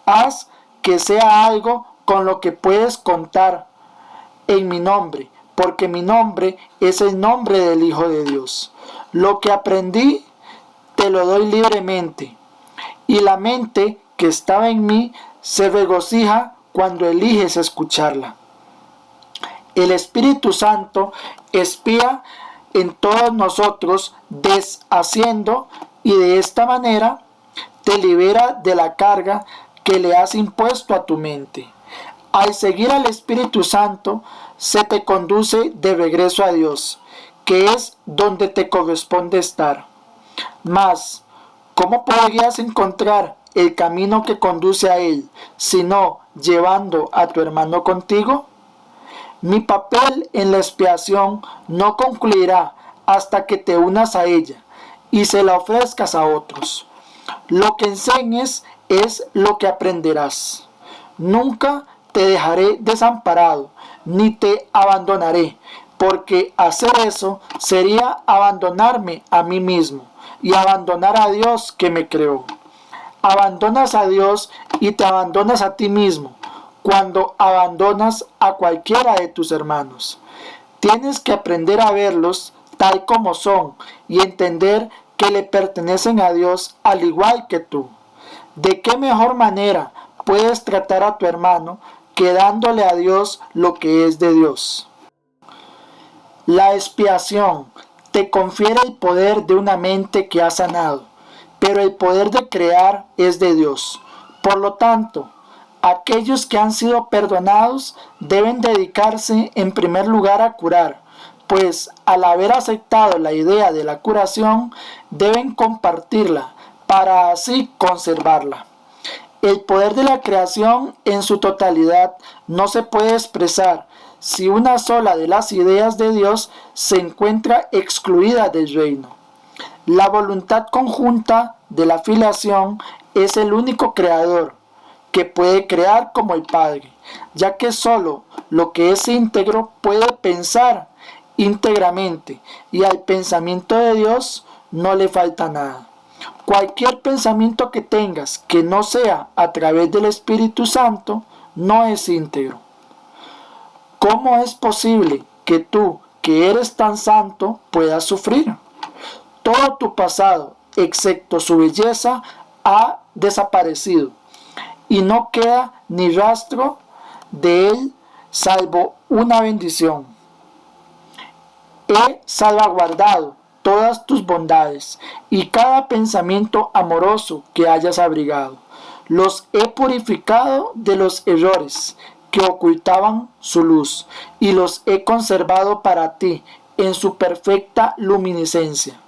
Haz que sea algo con lo que puedes contar en mi nombre, porque mi nombre es el nombre del Hijo de Dios. Lo que aprendí te lo doy libremente, y la mente que estaba en mí se regocija cuando eliges escucharla. El Espíritu Santo espía en todos nosotros deshaciendo y de esta manera te libera de la carga que le has impuesto a tu mente. Al seguir al Espíritu Santo se te conduce de regreso a Dios, que es donde te corresponde estar. Mas, ¿cómo podrías encontrar el camino que conduce a Él, sino llevando a tu hermano contigo? Mi papel en la expiación no concluirá hasta que te unas a ella y se la ofrezcas a otros. Lo que enseñes es lo que aprenderás. Nunca te dejaré desamparado, ni te abandonaré, porque hacer eso sería abandonarme a mí mismo y abandonar a Dios que me creó. Abandonas a Dios y te abandonas a ti mismo cuando abandonas a cualquiera de tus hermanos. Tienes que aprender a verlos tal como son y entender que le pertenecen a Dios al igual que tú. ¿De qué mejor manera puedes tratar a tu hermano que dándole a Dios lo que es de Dios? La expiación te confiere el poder de una mente que ha sanado, pero el poder de crear es de Dios. Por lo tanto, aquellos que han sido perdonados deben dedicarse en primer lugar a curar, pues al haber aceptado la idea de la curación, deben compartirla para así conservarla. El poder de la creación en su totalidad no se puede expresar si una sola de las ideas de Dios se encuentra excluida del reino. La voluntad conjunta de la filiación es el único creador que puede crear como el Padre, ya que solo lo que es íntegro puede pensar íntegramente y al pensamiento de Dios no le falta nada. Cualquier pensamiento que tengas que no sea a través del Espíritu Santo no es íntegro. ¿Cómo es posible que tú, que eres tan santo, puedas sufrir? Todo tu pasado, excepto su belleza, ha desaparecido y no queda ni rastro de él salvo una bendición. He salvaguardado todas tus bondades y cada pensamiento amoroso que hayas abrigado. Los he purificado de los errores que ocultaban su luz y los he conservado para ti en su perfecta luminiscencia.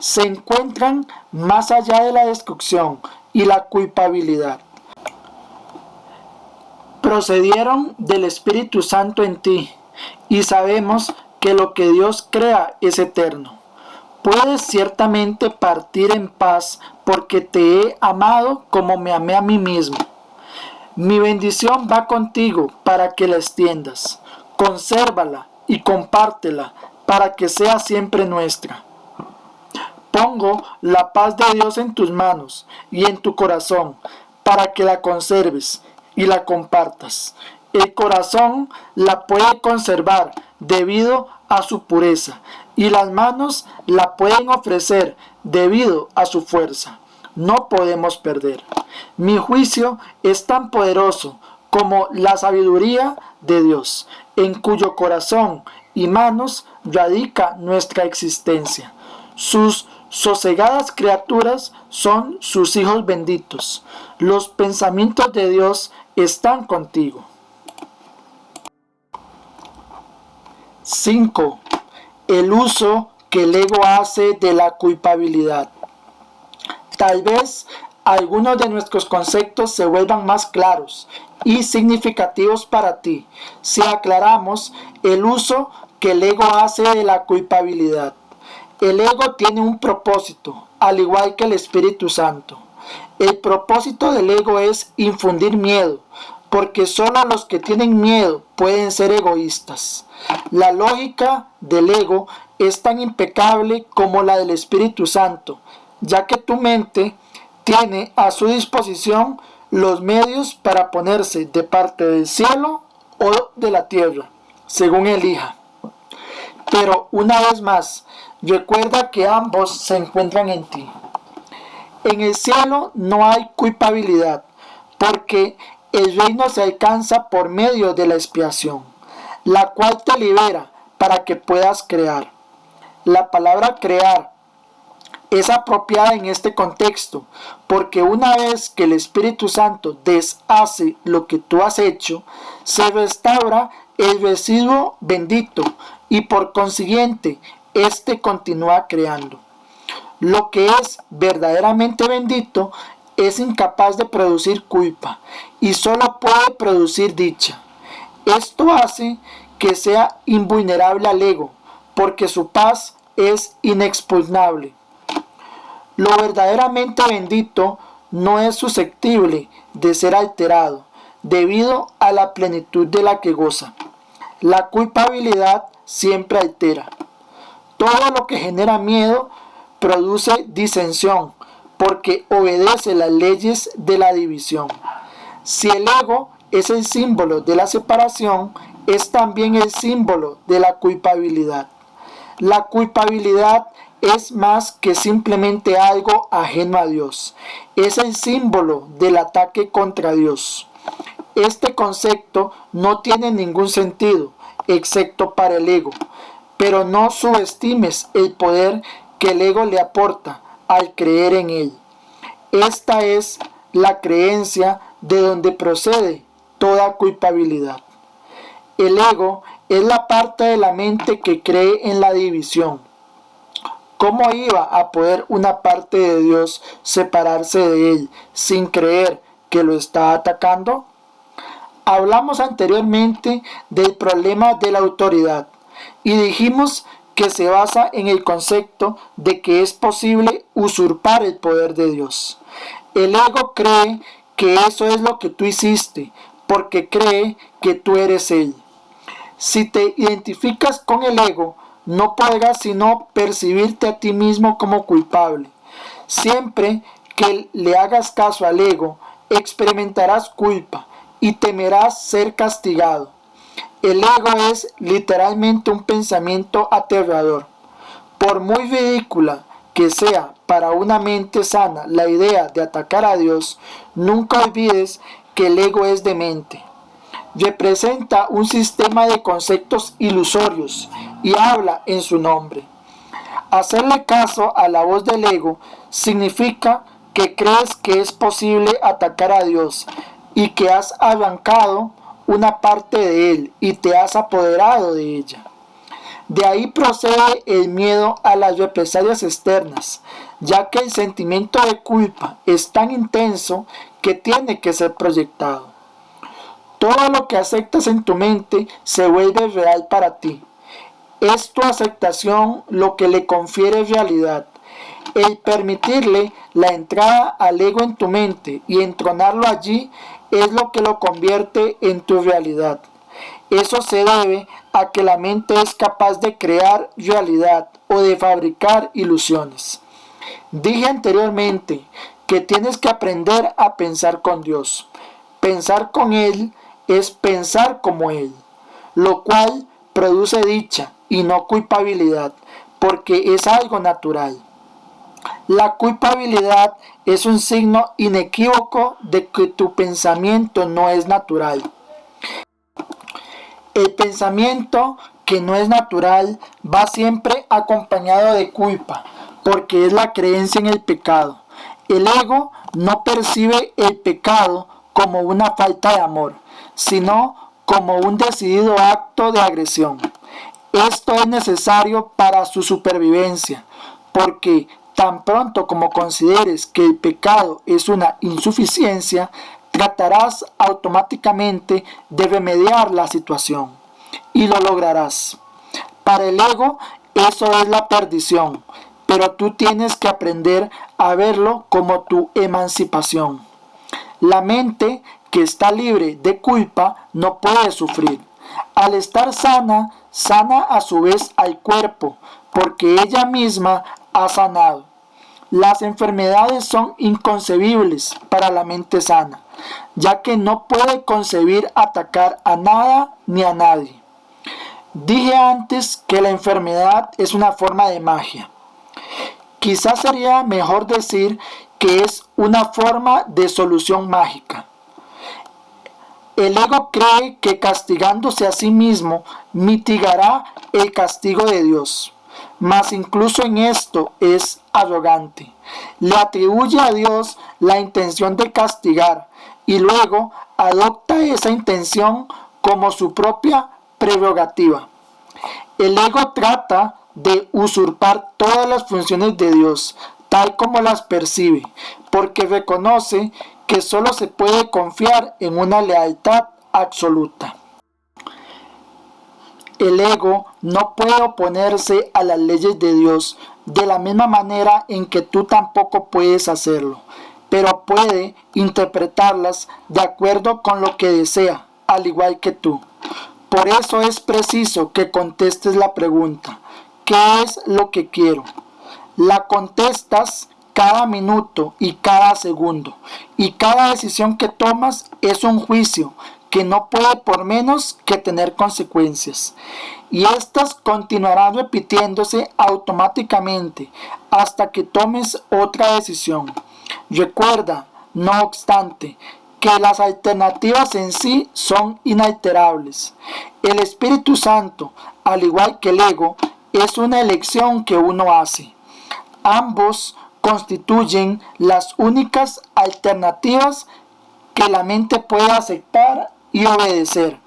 Se encuentran más allá de la destrucción y la culpabilidad. Procedieron del Espíritu Santo en ti y sabemos que lo que Dios crea es eterno. Puedes ciertamente partir en paz porque te he amado como me amé a mí mismo. Mi bendición va contigo para que la extiendas. Consérvala y compártela para que sea siempre nuestra. Pongo la paz de Dios en tus manos y en tu corazón para que la conserves y la compartas. El corazón la puede conservar debido a su pureza y las manos la pueden ofrecer debido a su fuerza. No podemos perder. Mi juicio es tan poderoso como la sabiduría de Dios, en cuyo corazón y manos radica nuestra existencia. Sus sosegadas criaturas son sus hijos benditos. Los pensamientos de Dios están contigo. 5. El uso que el ego hace de la culpabilidad. Tal vez algunos de nuestros conceptos se vuelvan más claros y significativos para ti si aclaramos el uso que el ego hace de la culpabilidad. El ego tiene un propósito, al igual que el Espíritu Santo. El propósito del ego es infundir miedo, porque solo los que tienen miedo pueden ser egoístas. La lógica del ego es tan impecable como la del Espíritu Santo, ya que tu mente tiene a su disposición los medios para ponerse de parte del cielo o de la tierra, según elija. Pero una vez más, recuerda que ambos se encuentran en ti. En el cielo no hay culpabilidad, porque el reino se alcanza por medio de la expiación, la cual te libera para que puedas crear. La palabra crear es apropiada en este contexto, porque una vez que el Espíritu Santo deshace lo que tú has hecho, se restaura el residuo bendito y por consiguiente, éste continúa creando. Lo que es verdaderamente bendito es incapaz de producir culpa y solo puede producir dicha. Esto hace que sea invulnerable al ego, porque su paz es inexpugnable. Lo verdaderamente bendito no es susceptible de ser alterado, debido a la plenitud de la que goza. La culpabilidad siempre altera. Todo lo que genera miedo produce disensión, porque obedece las leyes de la división. Si el ego es el símbolo de la separación, es también el símbolo de la culpabilidad. La culpabilidad es más que simplemente algo ajeno a Dios. Es el símbolo del ataque contra Dios. Este concepto no tiene ningún sentido, excepto para el ego, pero no subestimes el poder que el ego le aporta al creer en él. Esta es la creencia de donde procede toda culpabilidad. El ego es la parte de la mente que cree en la división. ¿Cómo iba a poder una parte de Dios separarse de él sin creer que lo está atacando? Hablamos anteriormente del problema de la autoridad y dijimos que se basa en el concepto de que es posible usurpar el poder de Dios. El ego cree que eso es lo que tú hiciste porque cree que tú eres él. Si te identificas con el ego, no podrás sino percibirte a ti mismo como culpable. Siempre que le hagas caso al ego, experimentarás culpa y temerás ser castigado. El ego es literalmente un pensamiento aterrador. Por muy ridícula que sea para una mente sana la idea de atacar a Dios, nunca olvides que el ego es demente. Representa un sistema de conceptos ilusorios y habla en su nombre. Hacerle caso a la voz del ego significa que crees que es posible atacar a Dios y que has arrancado una parte de él y te has apoderado de ella. De ahí procede el miedo a las represalias externas, ya que el sentimiento de culpa es tan intenso que tiene que ser proyectado. Todo lo que aceptas en tu mente se vuelve real para ti. Es tu aceptación lo que le confiere realidad. El permitirle la entrada al ego en tu mente y entronarlo allí es lo que lo convierte en tu realidad. Eso se debe a que la mente es capaz de crear realidad o de fabricar ilusiones. Dije anteriormente que tienes que aprender a pensar con Dios. Pensar con Él es pensar como Él, lo cual produce dicha y no culpabilidad, porque es algo natural. La culpabilidad es un signo inequívoco de que tu pensamiento no es natural. El pensamiento que no es natural va siempre acompañado de culpa, porque es la creencia en el pecado. El ego no percibe el pecado como una falta de amor, sino como un decidido acto de agresión. Esto es necesario para su supervivencia, porque tan pronto como consideres que el pecado es una insuficiencia, tratarás automáticamente de remediar la situación y lo lograrás. Para el ego eso es la perdición, pero tú tienes que aprender a verlo como tu emancipación. La mente que está libre de culpa no puede sufrir. Al estar sana, sana a su vez al cuerpo, porque ella misma ha sanado. Las enfermedades son inconcebibles para la mente sana, ya que no puede concebir atacar a nada ni a nadie. Dije antes que la enfermedad es una forma de magia. Quizás sería mejor decir que es una forma de solución mágica. El ego cree que castigándose a sí mismo mitigará el castigo de Dios, mas incluso en esto es arrogante. Le atribuye a Dios la intención de castigar y luego adopta esa intención como su propia prerrogativa. El ego trata de usurpar todas las funciones de Dios, tal como las percibe, porque reconoce que solo se puede confiar en una lealtad absoluta. El ego no puede oponerse a las leyes de Dios de la misma manera en que tú tampoco puedes hacerlo, pero puede interpretarlas de acuerdo con lo que desea, al igual que tú. Por eso es preciso que contestes la pregunta: ¿qué es lo que quiero? La contestas cada minuto y cada segundo. Y cada decisión que tomas es un juicio que no puede por menos que tener consecuencias. Y éstas continuarán repitiéndose automáticamente hasta que tomes otra decisión. Recuerda, no obstante, que las alternativas en sí son inalterables. El Espíritu Santo, al igual que el ego, es una elección que uno hace. Ambos constituyen las únicas alternativas que la mente puede aceptar y obedecer.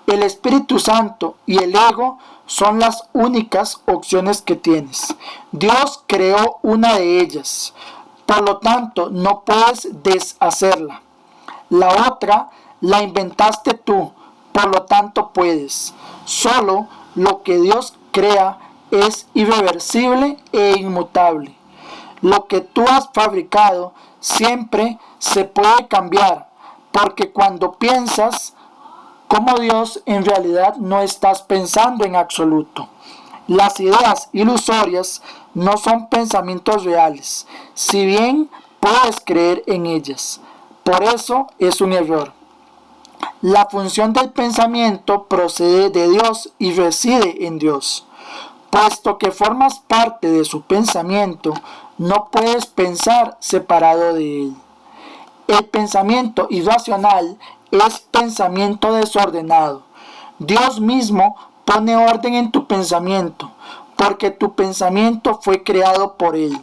El Espíritu Santo y el ego son las únicas opciones que tienes. Dios creó una de ellas, por lo tanto no puedes deshacerla. La otra la inventaste tú, por lo tanto puedes. Solo lo que Dios crea es irreversible e inmutable. Lo que tú has fabricado siempre se puede cambiar, porque cuando piensas como Dios, en realidad no estás pensando en absoluto. Las ideas ilusorias no son pensamientos reales, si bien puedes creer en ellas. Por eso es un error. La función del pensamiento procede de Dios y reside en Dios. Puesto que formas parte de su pensamiento, no puedes pensar separado de él. El pensamiento irracional es pensamiento desordenado. Dios mismo pone orden en tu pensamiento, porque tu pensamiento fue creado por Él.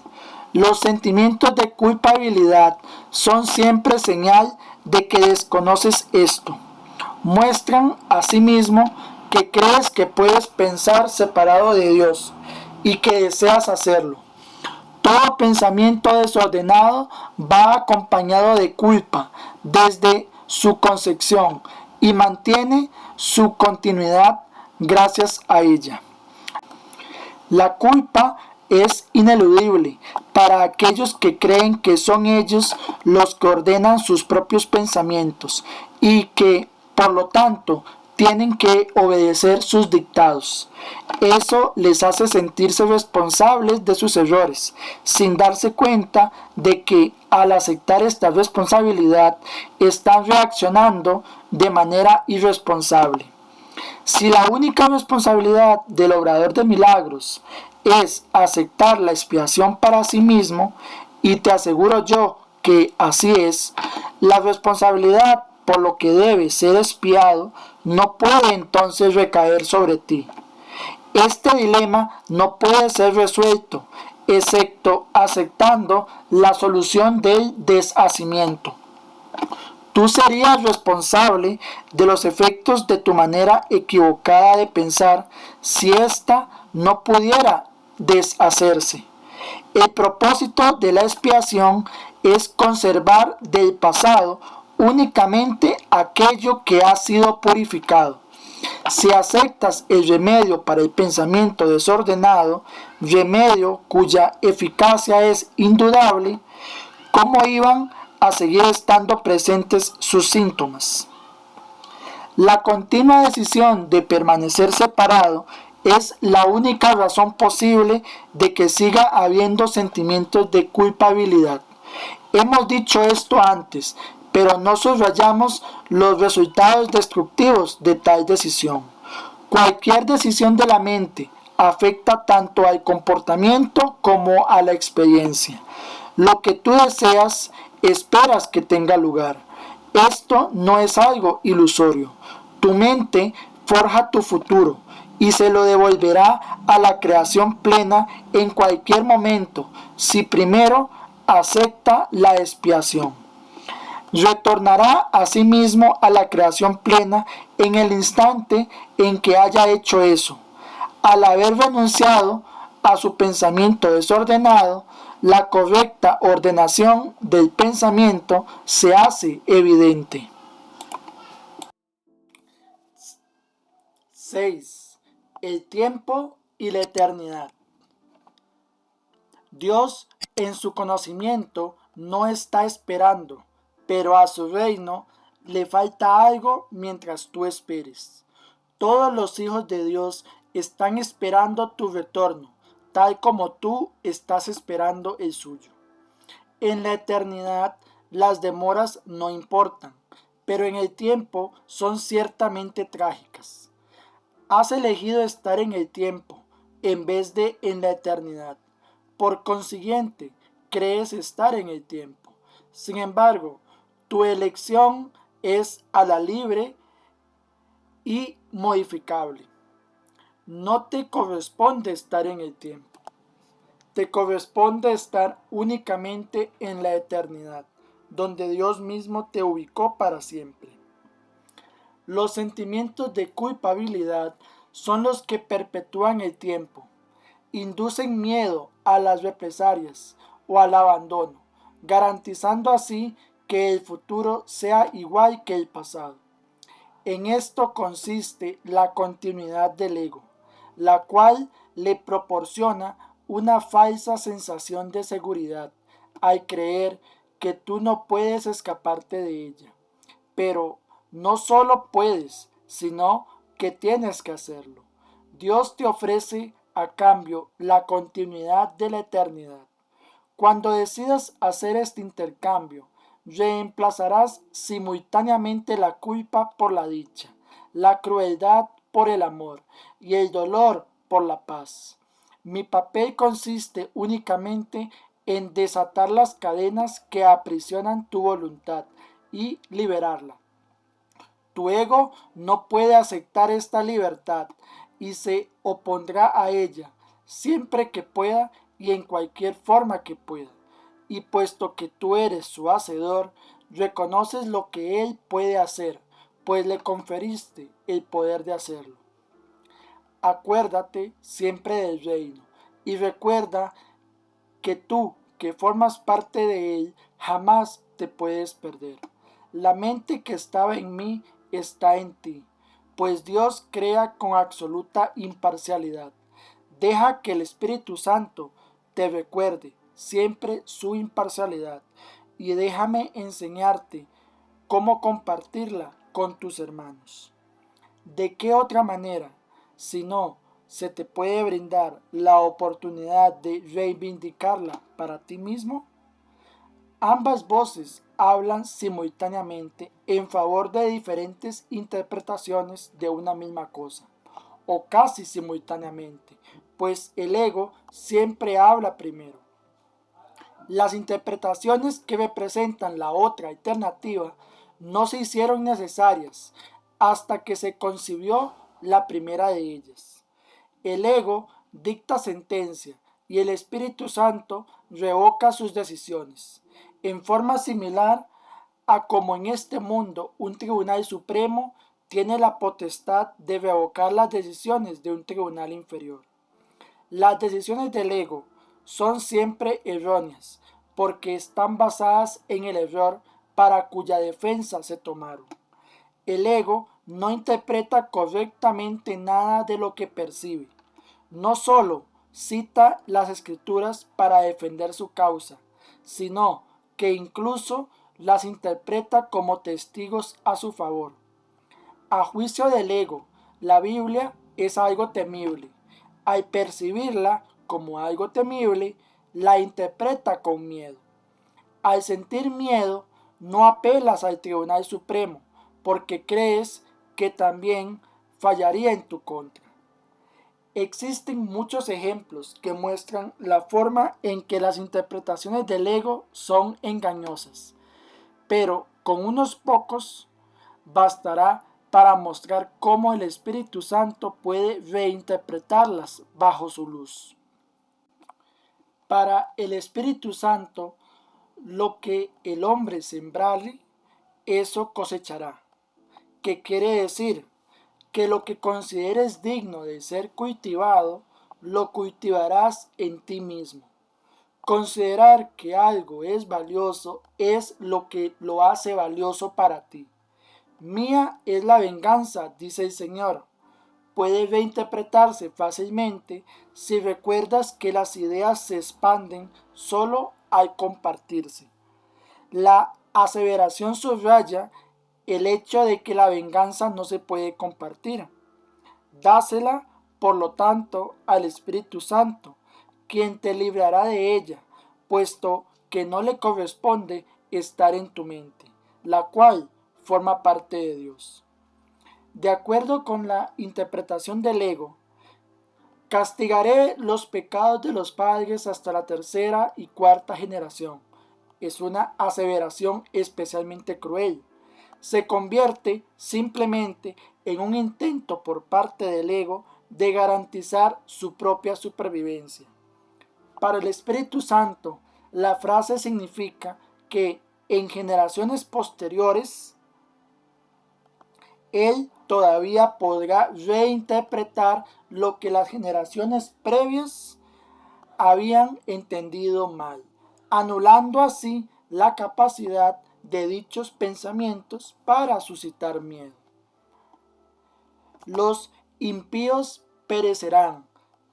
Los sentimientos de culpabilidad son siempre señal de que desconoces esto. Muestran asimismo que crees que puedes pensar separado de Dios y que deseas hacerlo. Todo pensamiento desordenado va acompañado de culpa desde su concepción y mantiene su continuidad gracias a ella. La culpa es ineludible para aquellos que creen que son ellos los que ordenan sus propios pensamientos y que, por lo tanto, tienen que obedecer sus dictados. Eso les hace sentirse responsables de sus errores, sin darse cuenta de que al aceptar esta responsabilidad están reaccionando de manera irresponsable. Si la única responsabilidad del obrador de milagros es aceptar la expiación para sí mismo, y te aseguro yo que así es, la responsabilidad por lo que debe ser expiado no puede entonces recaer sobre ti. Este dilema no puede ser resuelto, excepto aceptando la solución del deshacimiento. Tú serías responsable de los efectos de tu manera equivocada de pensar si ésta no pudiera deshacerse. El propósito de la expiación es conservar del pasado únicamente aquello que ha sido purificado. Si aceptas el remedio para el pensamiento desordenado, remedio cuya eficacia es indudable, ¿cómo iban a seguir estando presentes sus síntomas? La continua decisión de permanecer separado es la única razón posible de que siga habiendo sentimientos de culpabilidad. Hemos dicho esto antes, pero no subrayamos los resultados destructivos de tal decisión. Cualquier decisión de la mente afecta tanto al comportamiento como a la experiencia. Lo que tú deseas, esperas que tenga lugar. Esto no es algo ilusorio. Tu mente forja tu futuro y se lo devolverá a la creación plena en cualquier momento, si primero acepta la expiación. Retornará a sí mismo a la creación plena en el instante en que haya hecho eso. Al haber renunciado a su pensamiento desordenado, la correcta ordenación del pensamiento se hace evidente. 6. El tiempo y la eternidad. Dios, en su conocimiento, no está esperando, pero a su reino le falta algo mientras tú esperes. Todos los hijos de Dios están esperando tu retorno, tal como tú estás esperando el suyo. En la eternidad las demoras no importan, pero en el tiempo son ciertamente trágicas. Has elegido estar en el tiempo en vez de en la eternidad. Por consiguiente, crees estar en el tiempo. Sin embargo, tu elección es a la libre y modificable. No te corresponde estar en el tiempo. Te corresponde estar únicamente en la eternidad, donde Dios mismo te ubicó para siempre. Los sentimientos de culpabilidad son los que perpetúan el tiempo, inducen miedo a las represalias o al abandono, garantizando así que el futuro sea igual que el pasado. En esto consiste la continuidad del ego, la cual le proporciona una falsa sensación de seguridad al creer que tú no puedes escaparte de ella. Pero no solo puedes, sino que tienes que hacerlo. Dios te ofrece a cambio la continuidad de la eternidad. Cuando decidas hacer este intercambio, reemplazarás simultáneamente la culpa por la dicha, la crueldad por el amor y el dolor por la paz. Mi papel consiste únicamente en desatar las cadenas que aprisionan tu voluntad y liberarla. Tu ego no puede aceptar esta libertad y se opondrá a ella siempre que pueda y en cualquier forma que pueda. Y puesto que tú eres su hacedor, reconoces lo que él puede hacer, pues le conferiste el poder de hacerlo. Acuérdate siempre del reino y recuerda que tú, que formas parte de él, jamás te puedes perder. La mente que estaba en mí está en ti, pues Dios crea con absoluta imparcialidad. Deja que el Espíritu Santo te recuerde siempre su imparcialidad y déjame enseñarte cómo compartirla con tus hermanos. ¿De qué otra manera, si no se te puede brindar la oportunidad de reivindicarla para ti mismo? Ambas voces hablan simultáneamente en favor de diferentes interpretaciones de una misma cosa, o casi simultáneamente, pues el ego siempre habla primero. Las interpretaciones que representan la otra alternativa no se hicieron necesarias hasta que se concibió la primera de ellas. El ego dicta sentencia y el Espíritu Santo revoca sus decisiones, en forma similar a como en este mundo un tribunal supremo tiene la potestad de revocar las decisiones de un tribunal inferior. Las decisiones del ego son siempre erróneas porque están basadas en el error para cuya defensa se tomaron. El ego no interpreta correctamente nada de lo que percibe. No solo cita las escrituras para defender su causa, sino que incluso las interpreta como testigos a su favor. A juicio del ego, la Biblia es algo temible. Al percibirla como algo temible, la interpreta con miedo. Al sentir miedo, no apelas al Tribunal Supremo, porque crees que también fallaría en tu contra. Existen muchos ejemplos que muestran la forma en que las interpretaciones del ego son engañosas, pero con unos pocos bastará para mostrar cómo el Espíritu Santo puede reinterpretarlas bajo su luz. Para el Espíritu Santo, lo que el hombre sembrare, eso cosechará. ¿Qué quiere decir? Que lo que consideres digno de ser cultivado, lo cultivarás en ti mismo. Considerar que algo es valioso es lo que lo hace valioso para ti. Mía es la venganza, dice el Señor. Puede reinterpretarse fácilmente si recuerdas que las ideas se expanden solo al compartirse. La aseveración subraya el hecho de que la venganza no se puede compartir. Dásela, por lo tanto, al Espíritu Santo, quien te librará de ella, puesto que no le corresponde estar en tu mente, la cual forma parte de Dios. De acuerdo con la interpretación del ego, castigaré los pecados de los padres hasta la tercera y cuarta generación. Es una aseveración especialmente cruel. Se convierte simplemente en un intento por parte del ego de garantizar su propia supervivencia. Para el Espíritu Santo, la frase significa que en generaciones posteriores, Él todavía podrá reinterpretar lo que las generaciones previas habían entendido mal, anulando así la capacidad de dichos pensamientos para suscitar miedo. Los impíos perecerán.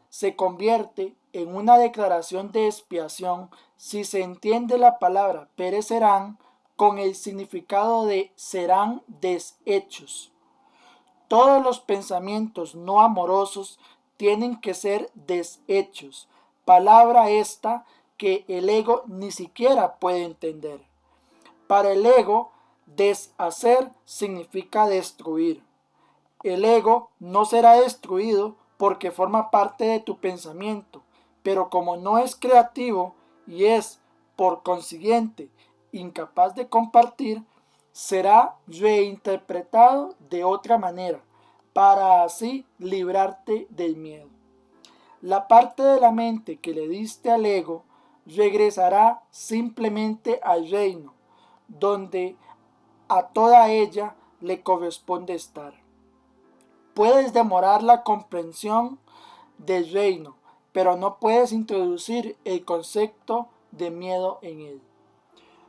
Se convierte en una declaración de expiación si se entiende la palabra perecerán con el significado de serán deshechos. Todos los pensamientos no amorosos tienen que ser deshechos, palabra esta que el ego ni siquiera puede entender. Para el ego, deshacer significa destruir. El ego no será destruido porque forma parte de tu pensamiento, pero como no es creativo y es, por consiguiente, incapaz de compartir, será reinterpretado de otra manera, para así librarte del miedo. La parte de la mente que le diste al ego regresará simplemente al reino, donde a toda ella le corresponde estar. Puedes demorar la comprensión del reino, pero no puedes introducir el concepto de miedo en él.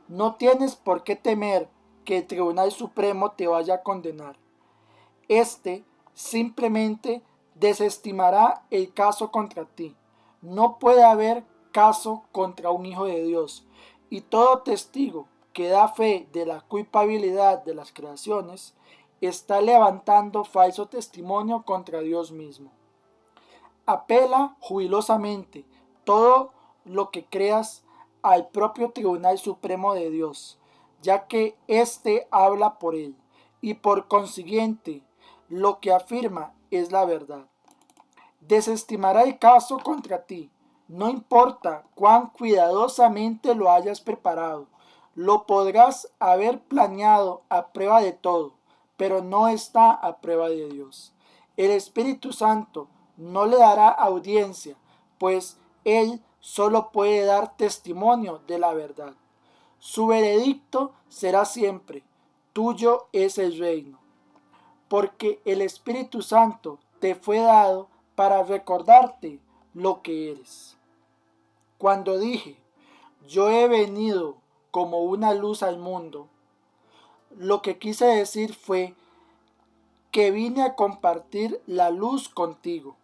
No tienes por qué temer que el Tribunal Supremo te vaya a condenar. Este simplemente desestimará el caso contra ti. No puede haber caso contra un hijo de Dios, y todo testigo que da fe de la culpabilidad de las creaciones está levantando falso testimonio contra Dios mismo. Apela jubilosamente todo lo que creas al propio Tribunal Supremo de Dios, ya que éste habla por él, y por consiguiente lo que afirma es la verdad. Desestimará el caso contra ti, no importa cuán cuidadosamente lo hayas preparado. Lo podrás haber planeado a prueba de todo, pero no está a prueba de Dios. El Espíritu Santo no le dará audiencia, pues Él solo puede dar testimonio de la verdad. Su veredicto será siempre, tuyo es el reino, porque el Espíritu Santo te fue dado para recordarte lo que eres. Cuando dije, yo he venido como una luz al mundo, lo que quise decir fue que vine a compartir la luz contigo.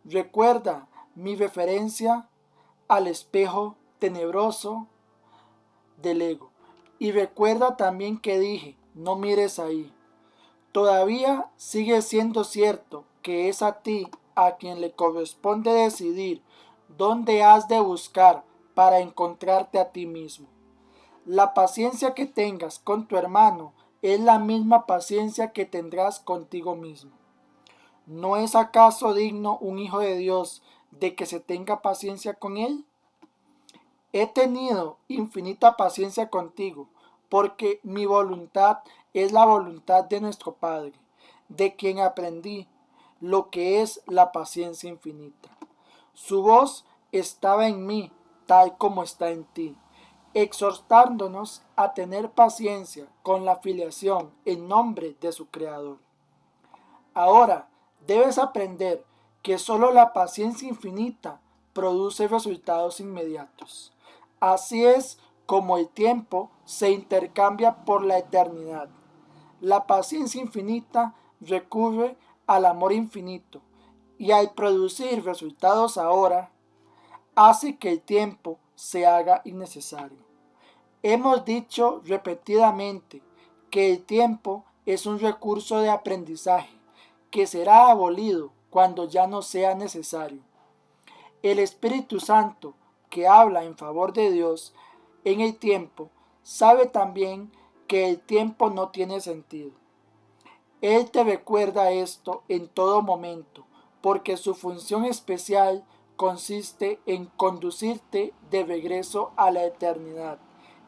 Recuerda mi referencia al espejo tenebroso del ego. Y recuerda también que dije, no mires ahí. Todavía sigue siendo cierto que es a ti a quien le corresponde decidir dónde has de buscar para encontrarte a ti mismo. La paciencia que tengas con tu hermano es la misma paciencia que tendrás contigo mismo. ¿No es acaso digno un hijo de Dios de que se tenga paciencia con él? He tenido infinita paciencia contigo, porque mi voluntad es la voluntad de nuestro Padre, de quien aprendí lo que es la paciencia infinita. Su voz estaba en mí, tal como está en ti, exhortándonos a tener paciencia con la filiación en nombre de su Creador. Ahora debes aprender que solo la paciencia infinita produce resultados inmediatos. Así es como el tiempo se intercambia por la eternidad. La paciencia infinita recurre al amor infinito y al producir resultados ahora, hace que el tiempo se haga innecesario. Hemos dicho repetidamente que el tiempo es un recurso de aprendizaje que será abolido cuando ya no sea necesario. El Espíritu Santo, que habla en favor de Dios, en el tiempo, sabe también que el tiempo no tiene sentido. Él te recuerda esto en todo momento, porque su función especial consiste en conducirte de regreso a la eternidad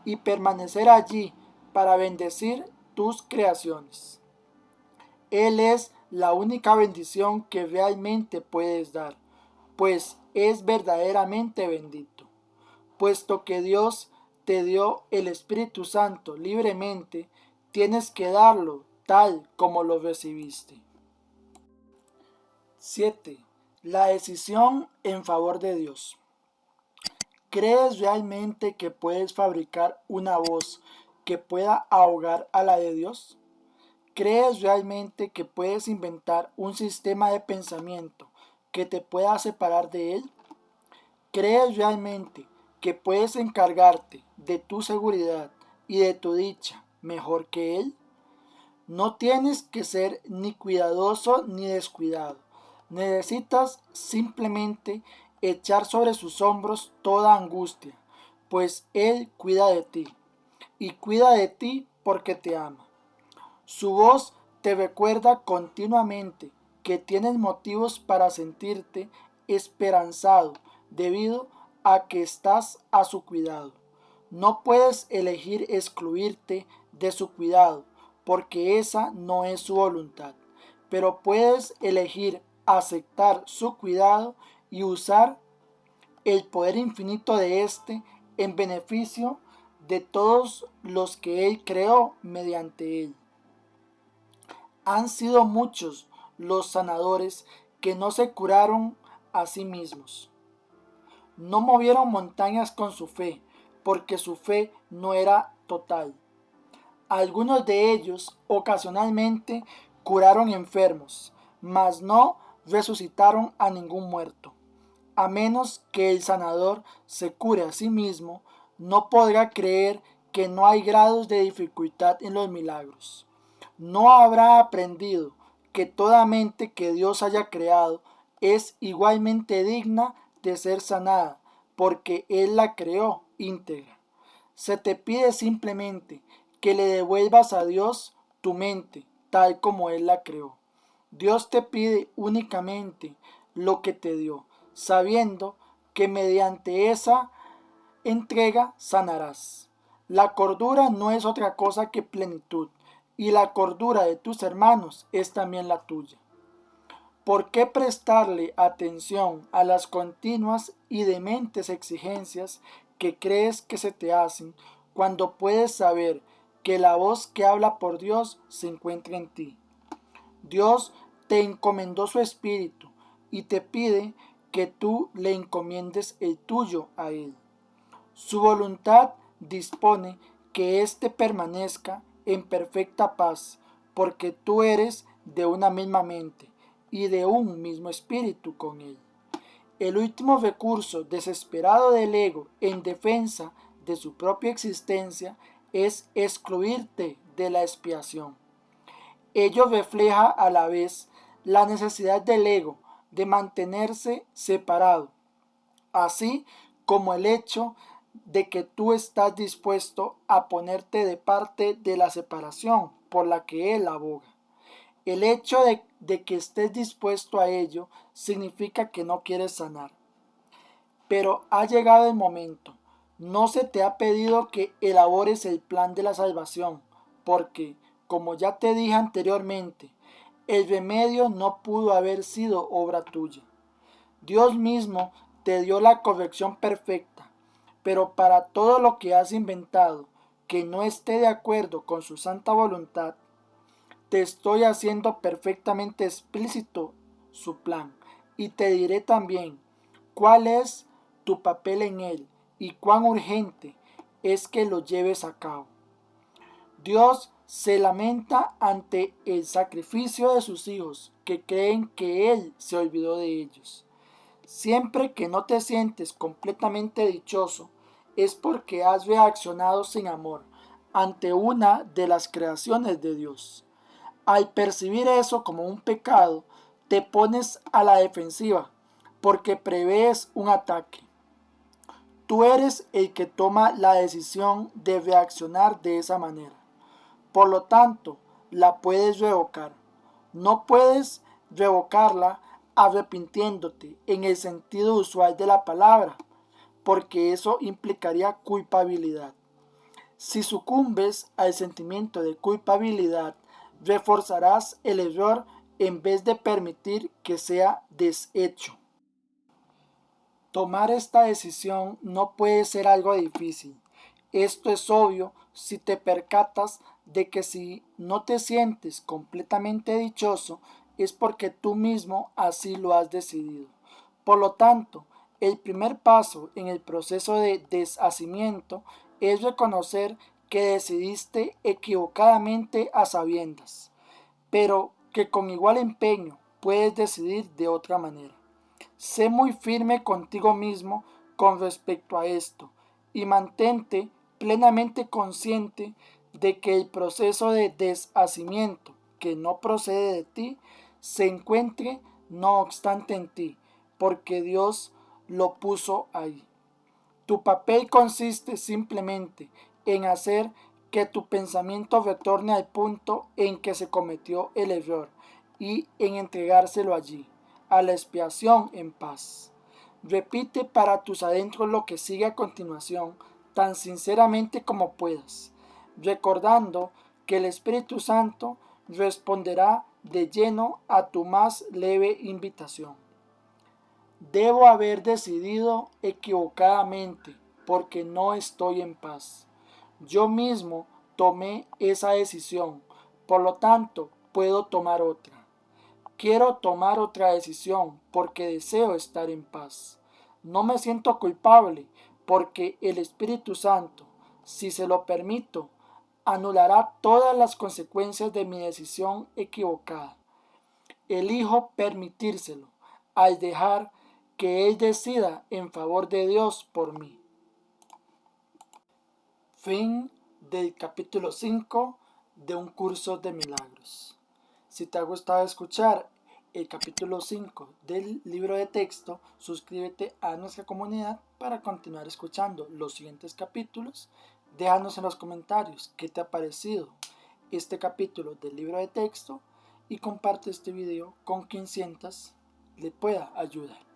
y permanecer allí para bendecir tus creaciones. Él es la única bendición que realmente puedes dar, pues es verdaderamente bendito. Puesto que Dios te dio el Espíritu Santo libremente, tienes que darlo tal como lo recibiste. 7. La decisión en favor de Dios. ¿Crees realmente que puedes fabricar una voz que pueda ahogar a la de Dios? ¿Crees realmente que puedes inventar un sistema de pensamiento que te pueda separar de Él? ¿Crees realmente que puedes encargarte de tu seguridad y de tu dicha mejor que Él? No tienes que ser ni cuidadoso ni descuidado. Necesitas simplemente echar sobre sus hombros toda angustia, pues Él cuida de ti, y cuida de ti porque te ama. Su voz te recuerda continuamente que tienes motivos para sentirte esperanzado debido a que estás a su cuidado. No puedes elegir excluirte de su cuidado porque esa no es su voluntad, pero puedes elegir aceptar su cuidado y usar el poder infinito de éste en beneficio de todos los que Él creó mediante Él. Han sido muchos los sanadores que no se curaron a sí mismos. No movieron montañas con su fe, porque su fe no era total. Algunos de ellos ocasionalmente curaron enfermos, mas no resucitaron a ningún muerto. A menos que el sanador se cure a sí mismo, no podrá creer que no hay grados de dificultad en los milagros. No habrá aprendido que toda mente que Dios haya creado es igualmente digna de ser sanada, porque Él la creó íntegra. Se te pide simplemente que le devuelvas a Dios tu mente, tal como Él la creó. Dios te pide únicamente lo que te dio, sabiendo que mediante esa entrega sanarás. La cordura no es otra cosa que plenitud, y la cordura de tus hermanos es también la tuya. ¿Por qué prestarle atención a las continuas y dementes exigencias que crees que se te hacen cuando puedes saber que la voz que habla por Dios se encuentra en ti? Dios te encomendó su espíritu y te pide que tú le encomiendes el tuyo a Él. Su voluntad dispone que éste permanezca en perfecta paz, porque tú eres de una misma mente y de un mismo espíritu con Él. El último recurso desesperado del ego en defensa de su propia existencia es excluirte de la expiación. Ello refleja a la vez la necesidad del ego de mantenerse separado, así como el hecho de que tú estás dispuesto a ponerte de parte de la separación por la que Él aboga. El hecho de que estés dispuesto a ello significa que no quieres sanar. Pero ha llegado el momento. No se te ha pedido que elabores el plan de la salvación, porque, como ya te dije anteriormente, el remedio no pudo haber sido obra tuya. Dios mismo te dio la corrección perfecta, pero para todo lo que has inventado que no esté de acuerdo con su santa voluntad, te estoy haciendo perfectamente explícito su plan, y te diré también cuál es tu papel en él y cuán urgente es que lo lleves a cabo. Dios se lamenta ante el sacrificio de sus hijos que creen que Él se olvidó de ellos. Siempre que no te sientes completamente dichoso, es porque has reaccionado sin amor ante una de las creaciones de Dios. Al percibir eso como un pecado, te pones a la defensiva porque prevés un ataque. Tú eres el que toma la decisión de reaccionar de esa manera. Por lo tanto, la puedes revocar. No puedes revocarla arrepintiéndote en el sentido usual de la palabra, porque eso implicaría culpabilidad. Si sucumbes al sentimiento de culpabilidad, reforzarás el error en vez de permitir que sea deshecho. Tomar esta decisión no puede ser algo difícil. Esto es obvio si te percatas de que si no te sientes completamente dichoso es porque tú mismo así lo has decidido. Por lo tanto, el primer paso en el proceso de deshacimiento es reconocer que decidiste equivocadamente a sabiendas, pero que con igual empeño puedes decidir de otra manera. Sé muy firme contigo mismo con respecto a esto y mantente plenamente consciente de que el proceso de deshacimiento que no procede de ti se encuentre no obstante en ti, porque Dios lo puso ahí. Tu papel consiste simplemente en hacer que tu pensamiento retorne al punto en que se cometió el error y en entregárselo allí, a la expiación en paz. Repite para tus adentros lo que sigue a continuación tan sinceramente como puedas, recordando que el Espíritu Santo responderá de lleno a tu más leve invitación. Debo haber decidido equivocadamente porque no estoy en paz. Yo mismo tomé esa decisión, por lo tanto puedo tomar otra. Quiero tomar otra decisión porque deseo estar en paz. No me siento culpable porque el Espíritu Santo, si se lo permito, anulará todas las consecuencias de mi decisión equivocada. Elijo permitírselo al dejar que Él decida en favor de Dios por mí. Fin del capítulo 5 de un curso de milagros. Si te ha gustado escuchar el capítulo 5 del libro de texto, suscríbete a nuestra comunidad para continuar escuchando los siguientes capítulos. Déjanos en los comentarios qué te ha parecido este capítulo del libro de texto y comparte este video con quien sientas le pueda ayudar.